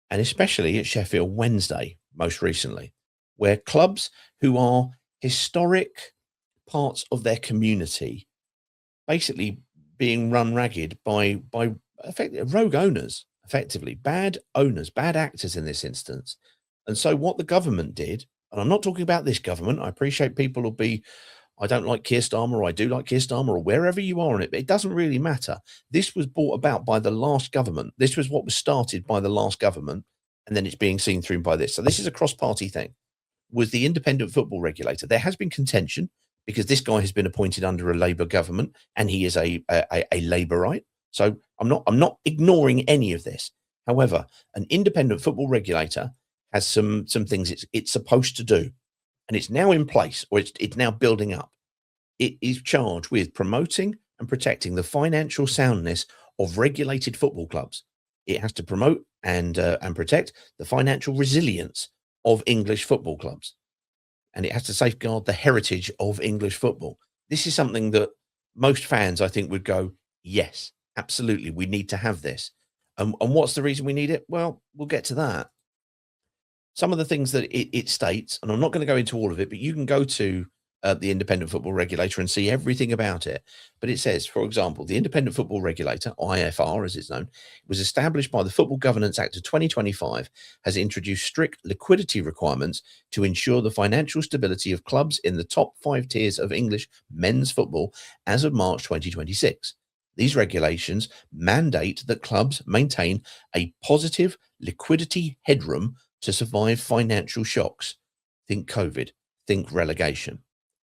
and especially at Sheffield Wednesday, most recently, where clubs who are historic parts of their community basically being run ragged by rogue owners, effectively bad owners, bad actors in this instance. And so what the government did, and I'm not talking about this government, I appreciate people will be, I don't like Keir Starmer, or I do like Keir Starmer, or wherever you are on it, but it doesn't really matter. This was brought about by the last government. This was what was started by the last government, and then it's being seen through by this. So this is a cross-party thing. Was the Independent Football Regulator. There has been contention because this guy has been appointed under a Labour government, and he is a Labourite. So I'm not ignoring any of this. However, an Independent Football Regulator has some things it's supposed to do, and it's now in place, or it's now building up. It is charged with promoting and protecting the financial soundness of regulated football clubs. It has to promote and protect the financial resilience of English football clubs, and it has to safeguard the heritage of English football. This is something that most fans, I think, would go, yes, absolutely, we need to have this. And what's the reason we need it? Well, we'll get to that. Some of the things that it states, and I'm not going to go into all of it, but you can go to the Independent Football Regulator and see everything about it. But it says, for example, the Independent Football Regulator, IFR as it's known, was established by the Football Governance Act of 2025, has introduced strict liquidity requirements to ensure the financial stability of clubs in the top 5 tiers of English men's football as of March 2026. These regulations mandate that clubs maintain a positive liquidity headroom to survive financial shocks. Think COVID, think relegation.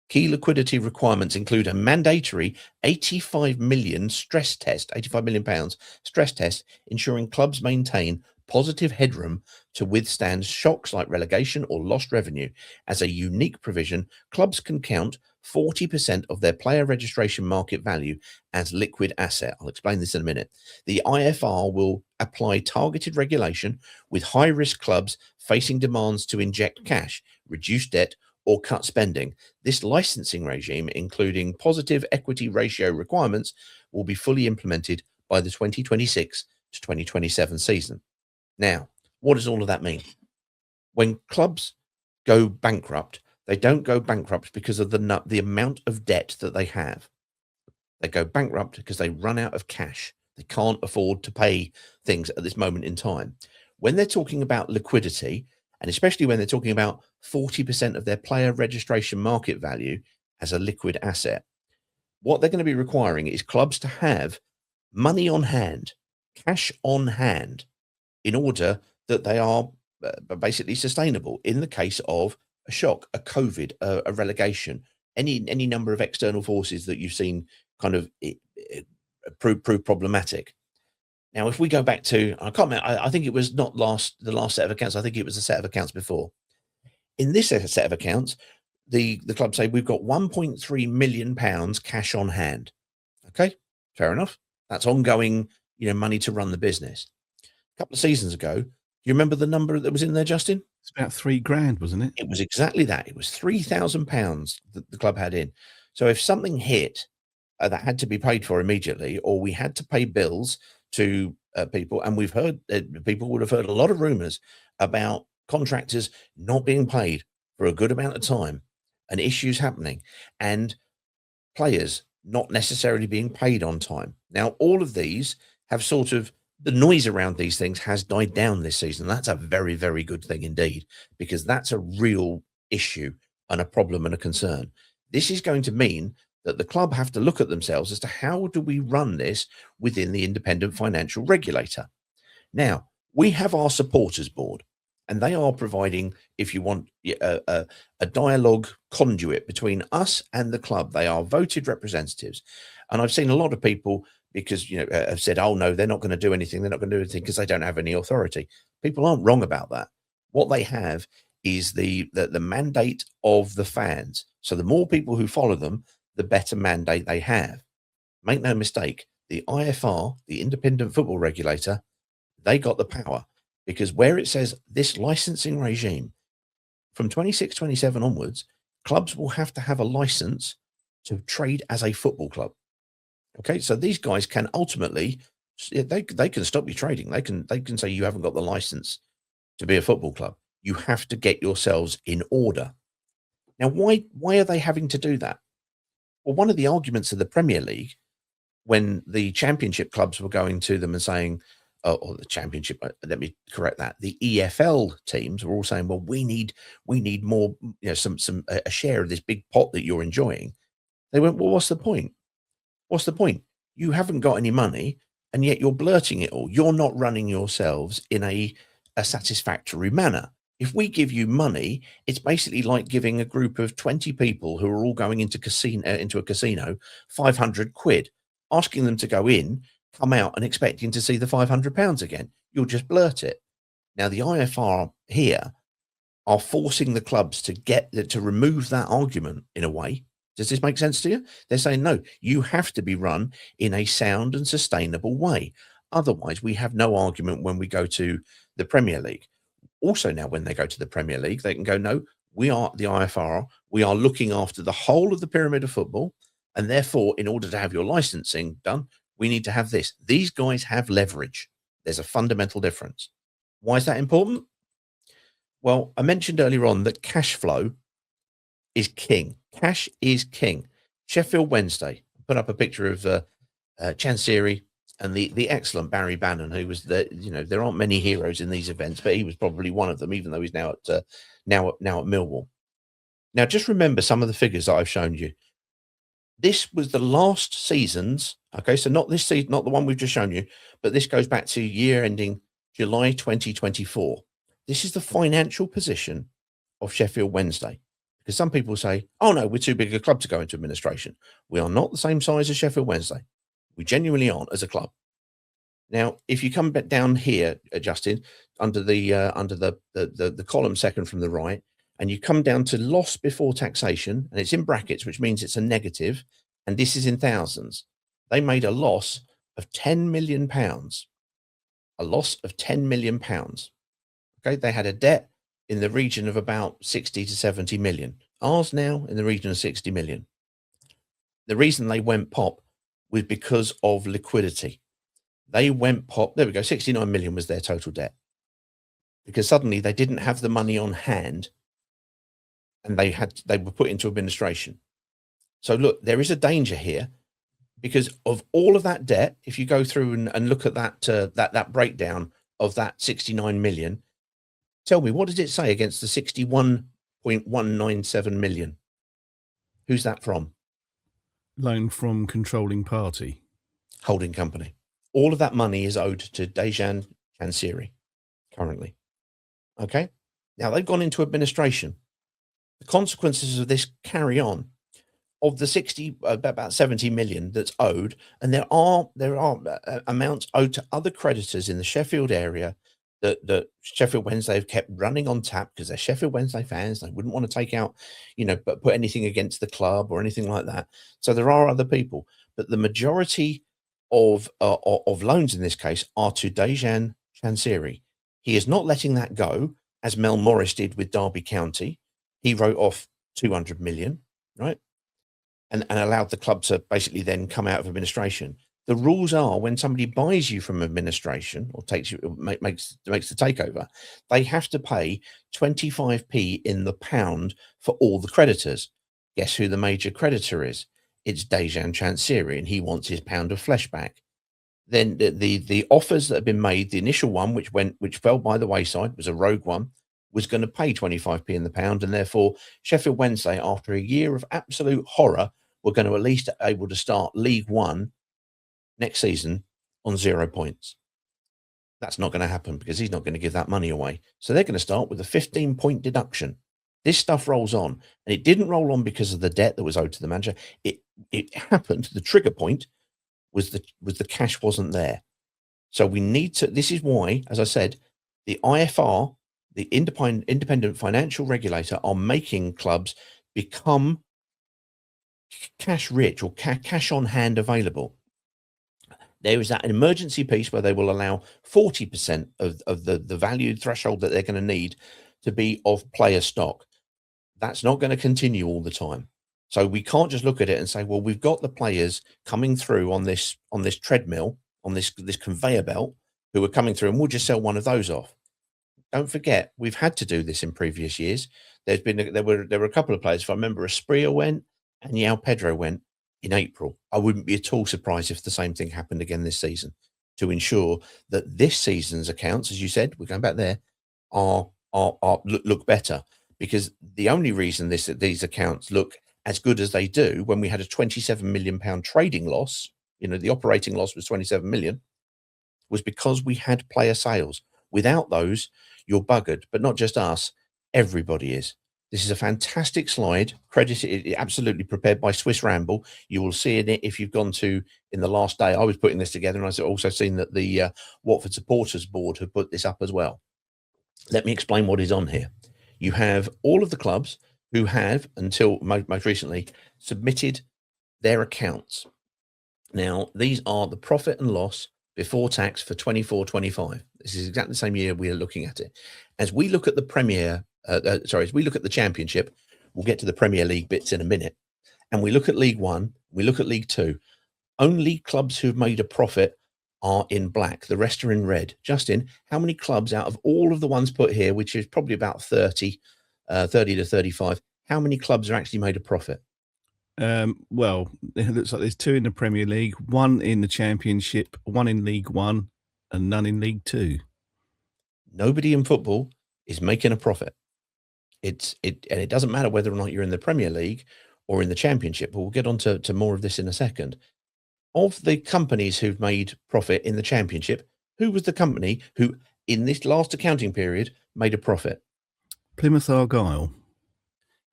Key liquidity requirements include a mandatory 85 million stress test, 85 million pounds stress test, ensuring clubs maintain positive headroom to withstand shocks like relegation or lost revenue. As a unique provision, clubs can count 40% of their player registration market value as liquid asset. I'll explain this in a minute. The IFR will apply targeted regulation with high-risk clubs facing demands to inject cash, reduce debt, or cut spending. This licensing regime, including positive equity ratio requirements, will be fully implemented by the 2026 to 2027 season. Now, what does all of that mean? When clubs go bankrupt, they don't go bankrupt because of the amount of debt that they have. They go bankrupt because they run out of cash. They can't afford to pay things at this moment in time. When they're talking about liquidity, and especially when they're talking about 40% of their player registration market value as a liquid asset, what they're going to be requiring is clubs to have money on hand, cash on hand, in order that they are basically sustainable in the case of a shock, a COVID, a relegation, any number of external forces that you've seen kind of prove problematic. Now, if we go back to, I can't remember, I think it was not the last set of accounts. I think it was the set of accounts before. In this set of accounts, the club say we've got 1.3 million pounds cash on hand. Okay, fair enough. That's ongoing, money to run the business. A couple of seasons ago, you remember the number that was in there, Justin? It's about £3,000, wasn't it? It was exactly that. It was £3,000 that the club had in. So if something hit that had to be paid for immediately, or we had to pay bills to people, and we've heard people would have heard a lot of rumors about contractors not being paid for a good amount of time, and issues happening, and players not necessarily being paid on time. Now, all of these have sort of, the noise around these things has died down this season. That's a very, very good thing indeed, because that's a real issue and a problem and a concern. This is going to mean that the club have to look at themselves as to how do we run this within the Independent Financial Regulator. Now, we have our supporters board, and they are providing, if you want, a dialogue conduit between us and the club. They are voted representatives. And I've seen a lot of people, because have said, oh no, they're not going to do anything. They're not going to do anything because they don't have any authority. People aren't wrong about that. What they have is the mandate of the fans. So the more people who follow them, the better mandate they have. Make no mistake, the IFR, the Independent Football Regulator, they got the power, because where it says this licensing regime from 26-27 onwards, clubs will have to have a license to trade as a football club. Okay, so these guys can ultimately, they can stop you trading. They can say you haven't got the license to be a football club. You have to get yourselves in order. Now, why are they having to do that? Well, one of the arguments of the Premier League, when the Championship clubs were going to them and saying, or the Championship, let me correct that, the EFL teams were all saying, well, we need more, a share of this big pot that you're enjoying. They went, well, what's the point? What's the point? You haven't got any money, and yet you're blurting it all. You're not running yourselves in a satisfactory manner. If we give you money, it's basically like giving a group of 20 people who are all going into a casino 500 quid, asking them to go in, come out, and expecting to see the £500 again. You'll just blurt it. Now, the IFR here are forcing the clubs to remove that argument in a way. Does this make sense to you? They're saying, no, you have to be run in a sound and sustainable way. Otherwise, we have no argument when we go to the Premier League. Also, now when they go to the Premier League, they can go, no, we are the IFR. We are looking after the whole of the pyramid of football. And therefore, in order to have your licensing done, we need to have this. These guys have leverage. There's a fundamental difference. Why is that important? Well, I mentioned earlier on that cash flow is king. Cash is king. Sheffield Wednesday put up a picture of Chansiri and the excellent Barry Bannon, who was there aren't many heroes in these events, but he was probably one of them, even though he's now at Millwall. Now, just remember some of the figures that I've shown you. This was the last season's, okay, so not this season, not the one we've just shown you, but this goes back to year ending July 2024. This is the financial position of Sheffield Wednesday. Because some people say, oh no, we're too big a club to go into administration. We are not the same size as Sheffield Wednesday. We genuinely aren't as a club. Now, if you come back down here, Justin, under the column second from the right, and you come down to loss before taxation, and it's in brackets, which means it's a negative, and this is in thousands. They made a loss of £10 million. A loss of £10 million. Okay, they had a debt in the region of about 60 to 70 million. Ours now in the region of 60 million. The reason they went pop was because of liquidity. They went pop. There we go. 69 million was their total debt, because suddenly they didn't have the money on hand, and they were put into administration. So look, there is a danger here, because of all of that debt. If you go through and look at that breakdown of that 69 million, tell me, what does it say against the 61.197 million? Who's that from? Loan from controlling party. Holding company. All of that money is owed to Dejan Chansiri currently. Okay? Now, they've gone into administration. The consequences of this carry on. Of the about 70 million that's owed, and there are amounts owed to other creditors in the Sheffield area that Sheffield Wednesday have kept running on tap, because they're Sheffield Wednesday fans. They wouldn't want to take out, but put anything against the club or anything like that. So there are other people, but the majority of loans in this case are to Dejan Chansiri. He is not letting that go, as Mel Morris did with Derby County. He wrote off 200 million, right? And allowed the club to basically then come out of administration. The rules are, when somebody buys you from administration or makes the takeover, they have to pay 25p in the pound for all the creditors. Guess who the major creditor is? It's Dejan Chansiri, and he wants his pound of flesh back. Then the offers that have been made, the initial one, which fell by the wayside, was a rogue one, was going to pay 25p in the pound, and therefore Sheffield Wednesday, after a year of absolute horror, were going to at least able to start League One next season on 0 points. That's not going to happen because he's not going to give that money away. So they're going to start with a 15-point deduction. This stuff rolls on, and it didn't roll on because of the debt that was owed to the manager. It happened. The trigger point was the cash wasn't there. So we need to. This is why, as I said, the IFR, the Independent Financial Regulator, are making clubs become cash rich or cash on hand available. There is that emergency piece where they will allow 40% of the value threshold that they're going to need to be of player stock. That's not going to continue all the time. So we can't just look at it and say, well, we've got the players coming through on this treadmill, on this conveyor belt, who are coming through, and we'll just sell one of those off. Don't forget, we've had to do this in previous years. There were a couple of players. If I remember, Espria went and João Pedro went in April. I wouldn't be at all surprised if the same thing happened again this season, to ensure that this season's accounts, as you said, we're going back there, are look better. Because the only reason these accounts look as good as they do, when we had a 27 million pound trading loss, the operating loss was 27 million, was because we had player sales. Without those, you're buggered. But not just us, everybody is. This is a fantastic slide, credited, absolutely prepared by Swiss Ramble. You will see it if you've gone to, in the last day, I was putting this together, and I've also seen that the Watford Supporters Board have put this up as well. Let me explain what is on here. You have all of the clubs who have, until most recently, submitted their accounts. Now, these are the profit and loss before tax for 24-25. This is exactly the same year we are looking at it. As we look at the as we look at the Championship, we'll get to the Premier League bits in a minute, and we look at League One, we look at League Two, only clubs who've made a profit are in black. The rest are in red. Justin, how many clubs out of all of the ones put here, which is probably about 30 to 35, how many clubs are actually made a profit? Well, it looks like there's 2 in the Premier League, 1 in the Championship, 1 in League One, and none in League Two. Nobody in football is making a profit. And it doesn't matter whether or not you're in the Premier League or in the Championship, but we'll get on to more of this in a second. Of the companies who've made profit in the Championship, who was the company who, in this last accounting period, made a profit? Plymouth Argyle.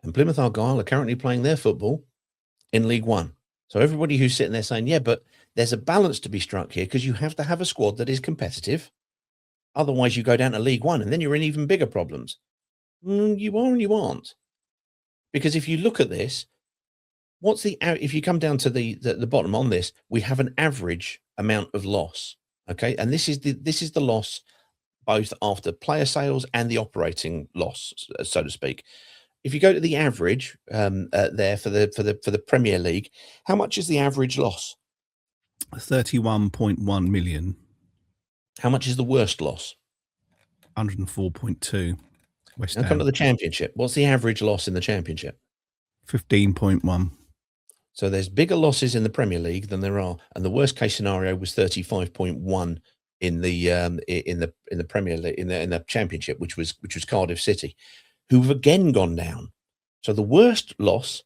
And Plymouth Argyle are currently playing their football in League One. So everybody who's sitting there saying, yeah, but there's a balance to be struck here, because you have to have a squad that is competitive. Otherwise, you go down to League One, and then you're in even bigger problems. You are and you aren't. Because if you look at this, if you come down to the bottom on this, we have an average amount of loss. Okay. And this is the loss both after player sales and the operating loss, so to speak. If you go to the average there for the Premier League, how much is the average loss? 31.1 million. How much is the worst loss? 104.2. West Now Ham. come to the Championship. What's the average loss in the Championship? 15.1. So there's bigger losses in the Premier League than there are, and the worst case scenario was 35.1 in the Premier League, in the Championship, which was Cardiff City, who've again gone down. So the worst loss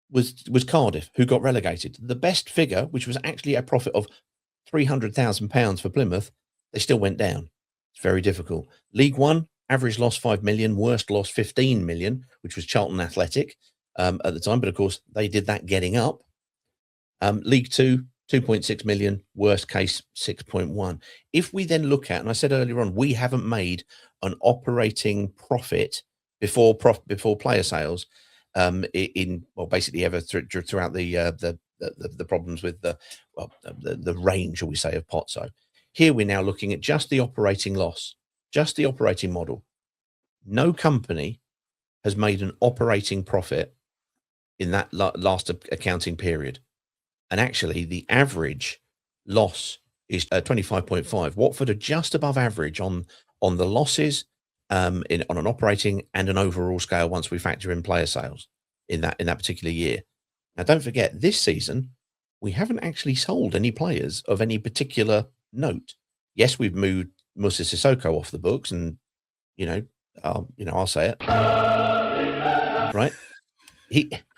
was Cardiff, who got relegated. The best figure, which was actually a profit of £300,000 for Plymouth, they still went down. It's very difficult. League One, average loss 5 million, worst loss 15 million, which was Charlton Athletic at the time, but of course they did that getting up. League Two, 2.6 million, worst case 6.1. If we then look at, and I said earlier on, we haven't made an operating profit before player sales basically ever throughout the problems with the range, shall we say, of Pozzo. Here we're now looking at just the operating loss, just the operating model. No company has made an operating profit in that last accounting period. And actually, the average loss is 25.5. Watford are just above average on the losses on an operating and an overall scale once we factor in player sales in that particular year. Now, don't forget, this season, we haven't actually sold any players of any particular note. Yes, we've moved Moussa Sissoko off the books, and, I'll say it. Right.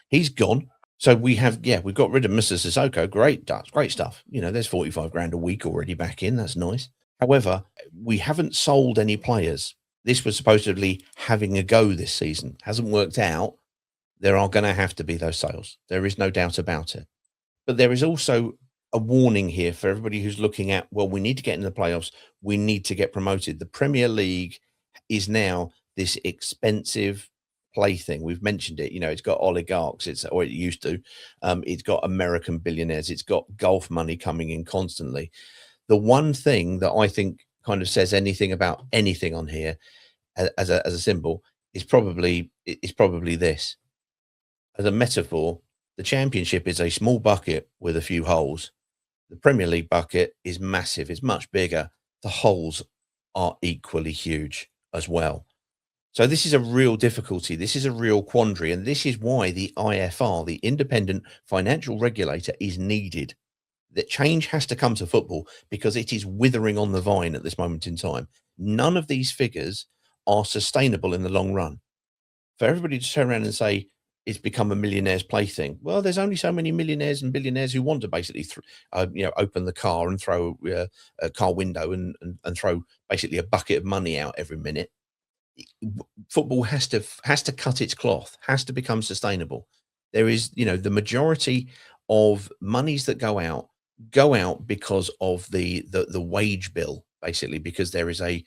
He's gone. So we've got rid of Mr. Sissoko. Great stuff. There's 45 grand a week already back in. That's nice. However, we haven't sold any players. This was supposedly having a go this season. Hasn't worked out. There are going to have to be those sales. There is no doubt about it. But there is also a warning here for everybody who's looking at, well, we need to get in the playoffs. We need to get promoted. The Premier League is now this expensive plaything. We've mentioned it. It's got oligarchs. Or it used to. It's got American billionaires. It's got golf money coming in constantly. The one thing that I think kind of says anything about anything on here as a symbol is probably this. As a metaphor, the Championship is a small bucket with a few holes. The Premier League bucket is massive. It's much bigger. The holes are equally huge as well. So this is a real difficulty. This is a real quandary. And this is why the IFR, the Independent Financial Regulator, is needed. That change has to come to football because it is withering on the vine at this moment in time. None of these figures are sustainable in the long run. For everybody to turn around and say it's become a millionaire's plaything, well, there's only so many millionaires and billionaires who want to basically, open the car and throw a car window and throw basically a bucket of money out every minute. Football has to cut its cloth, has to become sustainable. There is, the majority of monies that go out because of the wage bill, basically, because there is a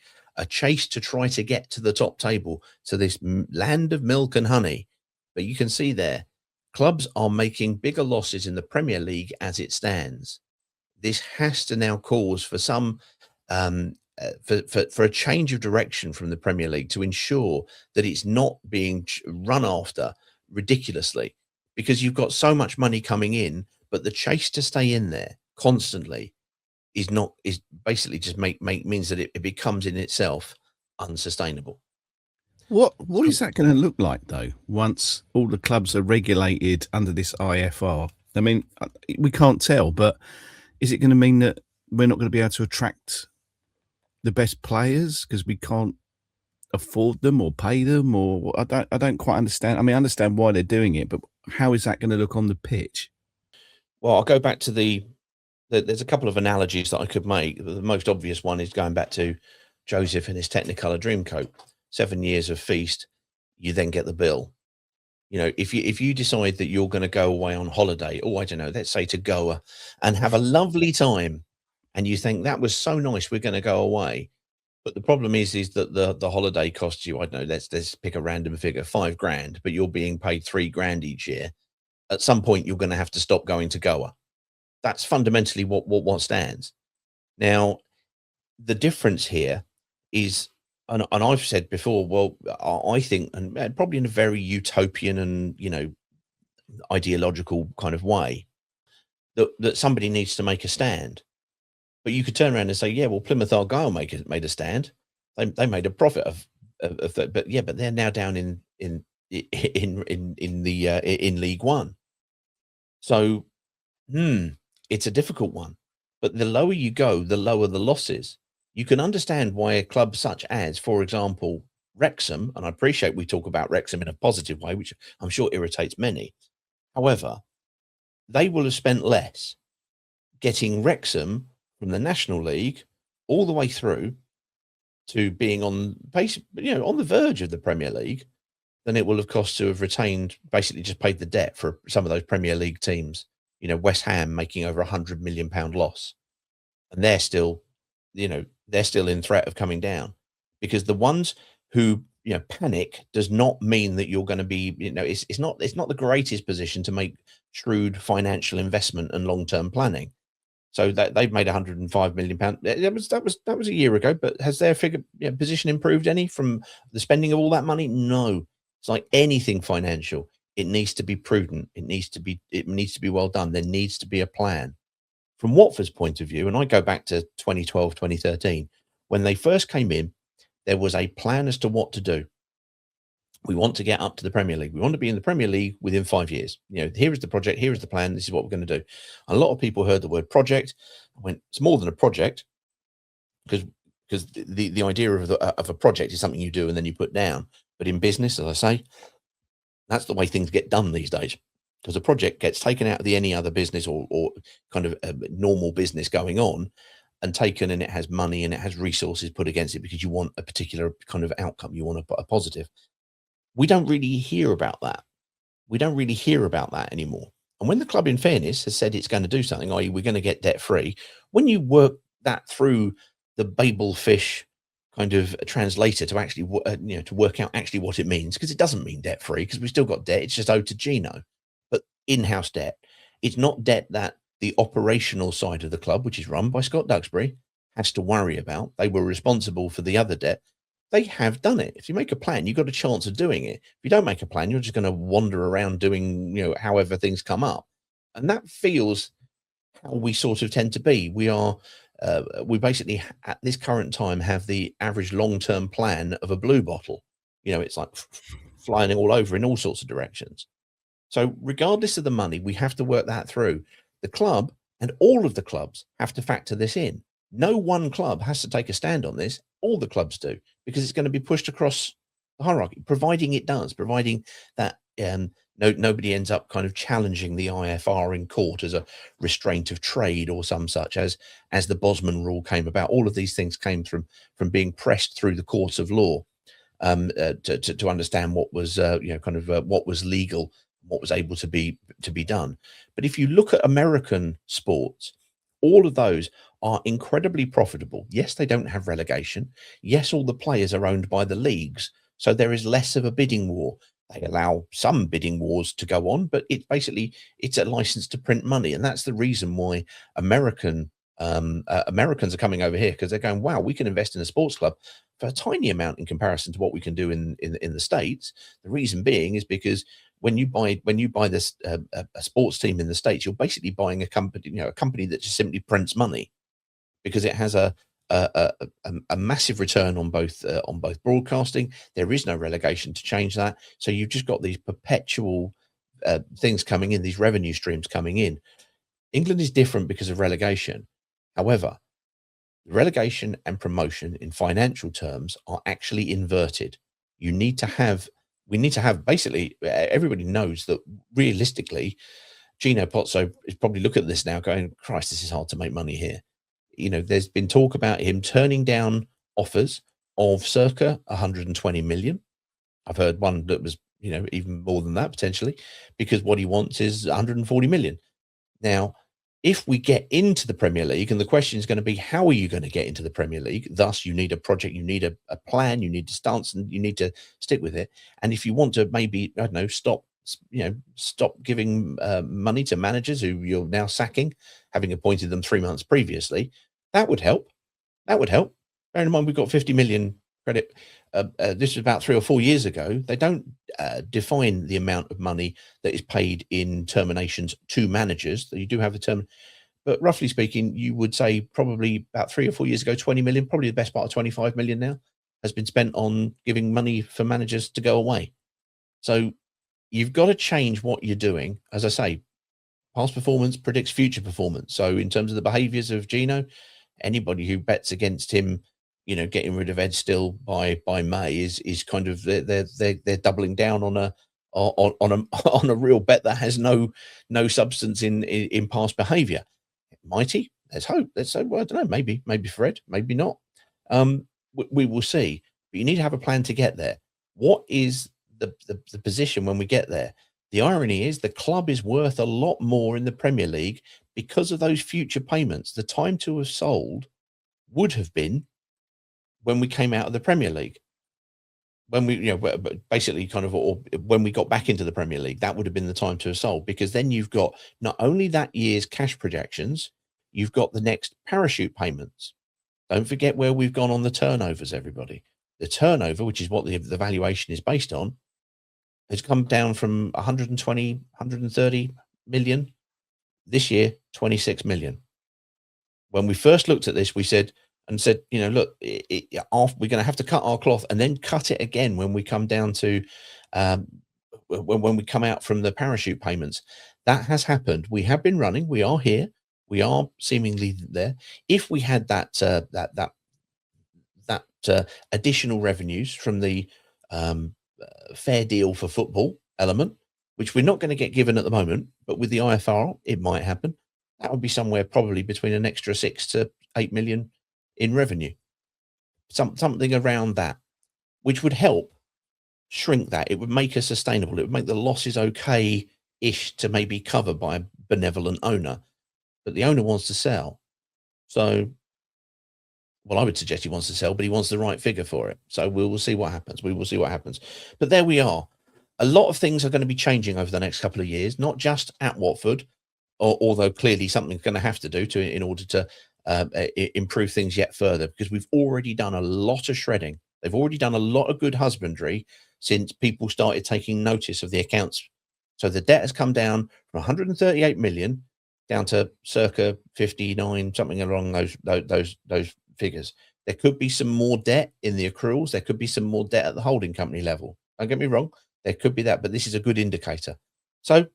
chase to try to get to the top table, to this land of milk and honey. But you can see there, clubs are making bigger losses in the Premier League as it stands. This has to now cause for some for a change of direction from the Premier League to ensure that it's not being run after ridiculously, because you've got so much money coming in, but the chase to stay in there constantly is basically just means that it becomes in itself unsustainable. What is that going to look like, though, once all the clubs are regulated under this IFR? I mean, we can't tell, but is it going to mean that we're not going to be able to attract the best players because we can't afford them or pay them? Or I don't quite understand. I mean, I understand why they're doing it, but how is that going to look on the pitch? Well, I'll go back to there's a couple of analogies that I could make. The most obvious one is going back to Joseph and his Technicolor Dreamcoat. 7 years of feast, you then get the bill. If you decide that you're going to go away on holiday, I don't know, let's say to Goa, and have a lovely time, and you think that was so nice, we're going to go away. But the problem is that the holiday costs you, I don't know, let's pick a random figure, 5 grand, but you're being paid 3 grand each year. At some point, you're going to have to stop going to Goa. That's fundamentally what stands. Now, the difference here is, and I've said before, well, I think, and probably in a very utopian and ideological kind of way, that somebody needs to make a stand. But you could turn around and say, yeah, well, Plymouth Argyle made a stand. They made a profit of that, but they're now down in League One. So, it's a difficult one. But the lower you go, the lower the losses. You can understand why a club such as, for example, Wrexham, and I appreciate we talk about Wrexham in a positive way, which I'm sure irritates many. However, they will have spent less getting Wrexham from the National League all the way through to being on the verge of the Premier League than it will have cost to have retained, basically just paid the debt for some of those Premier League teams. West Ham making over £100 million loss, and they're still in threat of coming down, because the ones who panic does not mean that you're going to be, it's not the greatest position to make shrewd financial investment and long-term planning. So that they've made £105 million. That was a year ago, but has their position improved any from the spending of all that money? No. It's like anything financial. It needs to be prudent. It needs to be well done. There needs to be a plan. From Watford's point of view, and I go back to 2012, 2013, when they first came in, there was a plan as to what to do. We want to get up to the Premier League. We want to be in the Premier League within 5 years. Here is the project. Here is the plan. This is what we're going to do. A lot of people heard the word project and went, it's more than a project, because because the idea of a project is something you do and then you put down. But in business, as I say, that's the way things get done these days. Because a project gets taken out of any other business or kind of a normal business going on, and taken, and it has money and it has resources put against it because you want a particular kind of outcome. You want a positive. We don't really hear about that. We don't really hear about that anymore. And when the club, in fairness, has said it's going to do something, i.e., we're going to get debt free, when you work that through the Babel fish kind of translator to actually, to work out actually what it means, because it doesn't mean debt free, because we've still got debt. It's just owed to Gino, but in-house debt. It's not debt that the operational side of the club, which is run by Scott Duxbury, has to worry about. They were responsible for the other debt. They have done it. If you make a plan, you've got a chance of doing it. If you don't make a plan, you're just going to wander around doing, however things come up. And that feels how we sort of tend to be. We basically at this current time have the average long-term plan of a blue bottle. It's like flying all over in all sorts of directions. So regardless of the money, we have to work that through. The club and all of the clubs have to factor this in. No one club has to take a stand on this. All the clubs do, because it's going to be pushed across the hierarchy, providing it does, providing that nobody ends up kind of challenging the IFR in court as a restraint of trade or some such, as the Bosman rule came about. All of these things came from being pressed through the courts of law to understand what was what was legal, what was able to be done. But if you look at American sports, all of those are incredibly profitable. Yes, they don't have relegation. Yes, all the players are owned by the leagues, so there is less of a bidding war. They allow some bidding wars to go on, but it's a license to print money, and that's the reason why Americans are coming over here, because they're going, wow, we can invest in a sports club for a tiny amount in comparison to what we can do in the States. The reason being is because when you buy this a sports team in the States, you're basically buying a company that just simply prints money, because it has a massive return on both broadcasting. There is no relegation to change that, so you've just got these perpetual things coming in, these revenue streams coming in. England is different because of relegation. However, relegation and promotion in financial terms are actually inverted. We need to have basically, everybody knows that realistically, Gino Pozzo is probably looking at this now going, Christ, this is hard to make money here. There's been talk about him turning down offers of circa 120 million. I've heard one that was, even more than that potentially, because what he wants is 140 million. Now, if we get into the Premier League, and the question is going to be, how are you going to get into the Premier League? Thus, you need a project, you need a plan, you need to stance, and you need to stick with it. And if you want to maybe, I don't know, stop giving money to managers who you're now sacking, having appointed them 3 months previously, that would help. That would help. Bear in mind, we've got 50 million credit. This was about 3 or 4 years ago. They don't define the amount of money that is paid in terminations to managers. You do have a term, but roughly speaking, you would say probably about 3 or 4 years ago, 20 million, probably the best part of 25 million now, has been spent on giving money for managers to go away. So you've got to change what you're doing. As I say, past performance predicts future performance. So in terms of the behaviors of Gino, anybody who bets against him, getting rid of Ed Still by May is kind of they're doubling down on a real bet that has no substance in past behavior. Mighty, let's hope. Let's say, well, I don't know, maybe Fred, maybe not. We will see. But you need to have a plan to get there. What is the position when we get there? The irony is the club is worth a lot more in the Premier League because of those future payments. The time to have sold would have been when we came out of the Premier League, when we, basically kind of, or when we got back into the Premier League, that would have been the time to have sold, because then you've got not only that year's cash projections, you've got the next parachute payments. Don't forget where we've gone on the turnovers, everybody. The turnover, which is what the valuation is based on, has come down from 120, 130 million. This year, 26 million. When we first looked at this, we said, look, we're going to have to cut our cloth and then cut it again when we come down to when we come out from the parachute payments. That has happened. We have been running. We are here. We are seemingly there. If we had that additional revenues from the fair deal for football element, which we're not going to get given at the moment, but with the IFR, it might happen. That would be somewhere probably between an extra 6 to 8 million in revenue, something around that, which would help shrink that. It would make us sustainable. It would make the losses okay-ish to maybe cover by a benevolent owner, but the owner wants to sell. So, well, I would suggest he wants to sell, but he wants the right figure for it. So we will see what happens. We will see what happens. But there we are. A lot of things are going to be changing over the next couple of years, not just at Watford, although clearly something's going to have to do in order to improve things yet further, because we've already done a lot of shredding. They've already done a lot of good husbandry since people started taking notice of the accounts. So the debt has come down from 138 million down to circa 59, something along those figures. There could be some more debt in the accruals. There could be some more debt at the holding company level. Don't get me wrong. There could be that, but this is a good indicator. So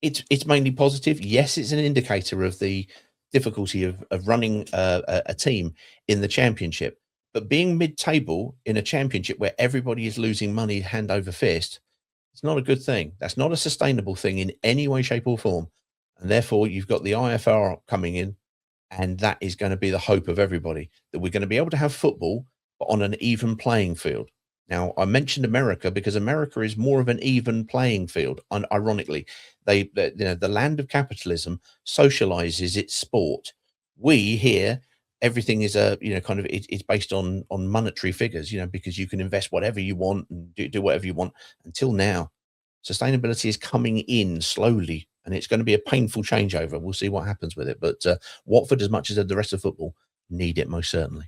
it's mainly positive. Yes, it's an indicator of the difficulty of running a team in the championship, but being mid-table in a championship where everybody is losing money hand over fist, it's not a good thing. That's not a sustainable thing in any way, shape or form. And therefore you've got the IFR coming in, and that is going to be the hope of everybody, that we're going to be able to have football, but on an even playing field. Now, I mentioned America because America is more of an even playing field. Ironically, the land of capitalism socializes its sport. We here, everything is it's based on monetary figures, because you can invest whatever you want and do whatever you want. Until now, sustainability is coming in slowly, and it's going to be a painful changeover. We'll see what happens with it. But Watford, as much as the rest of football, need it most certainly.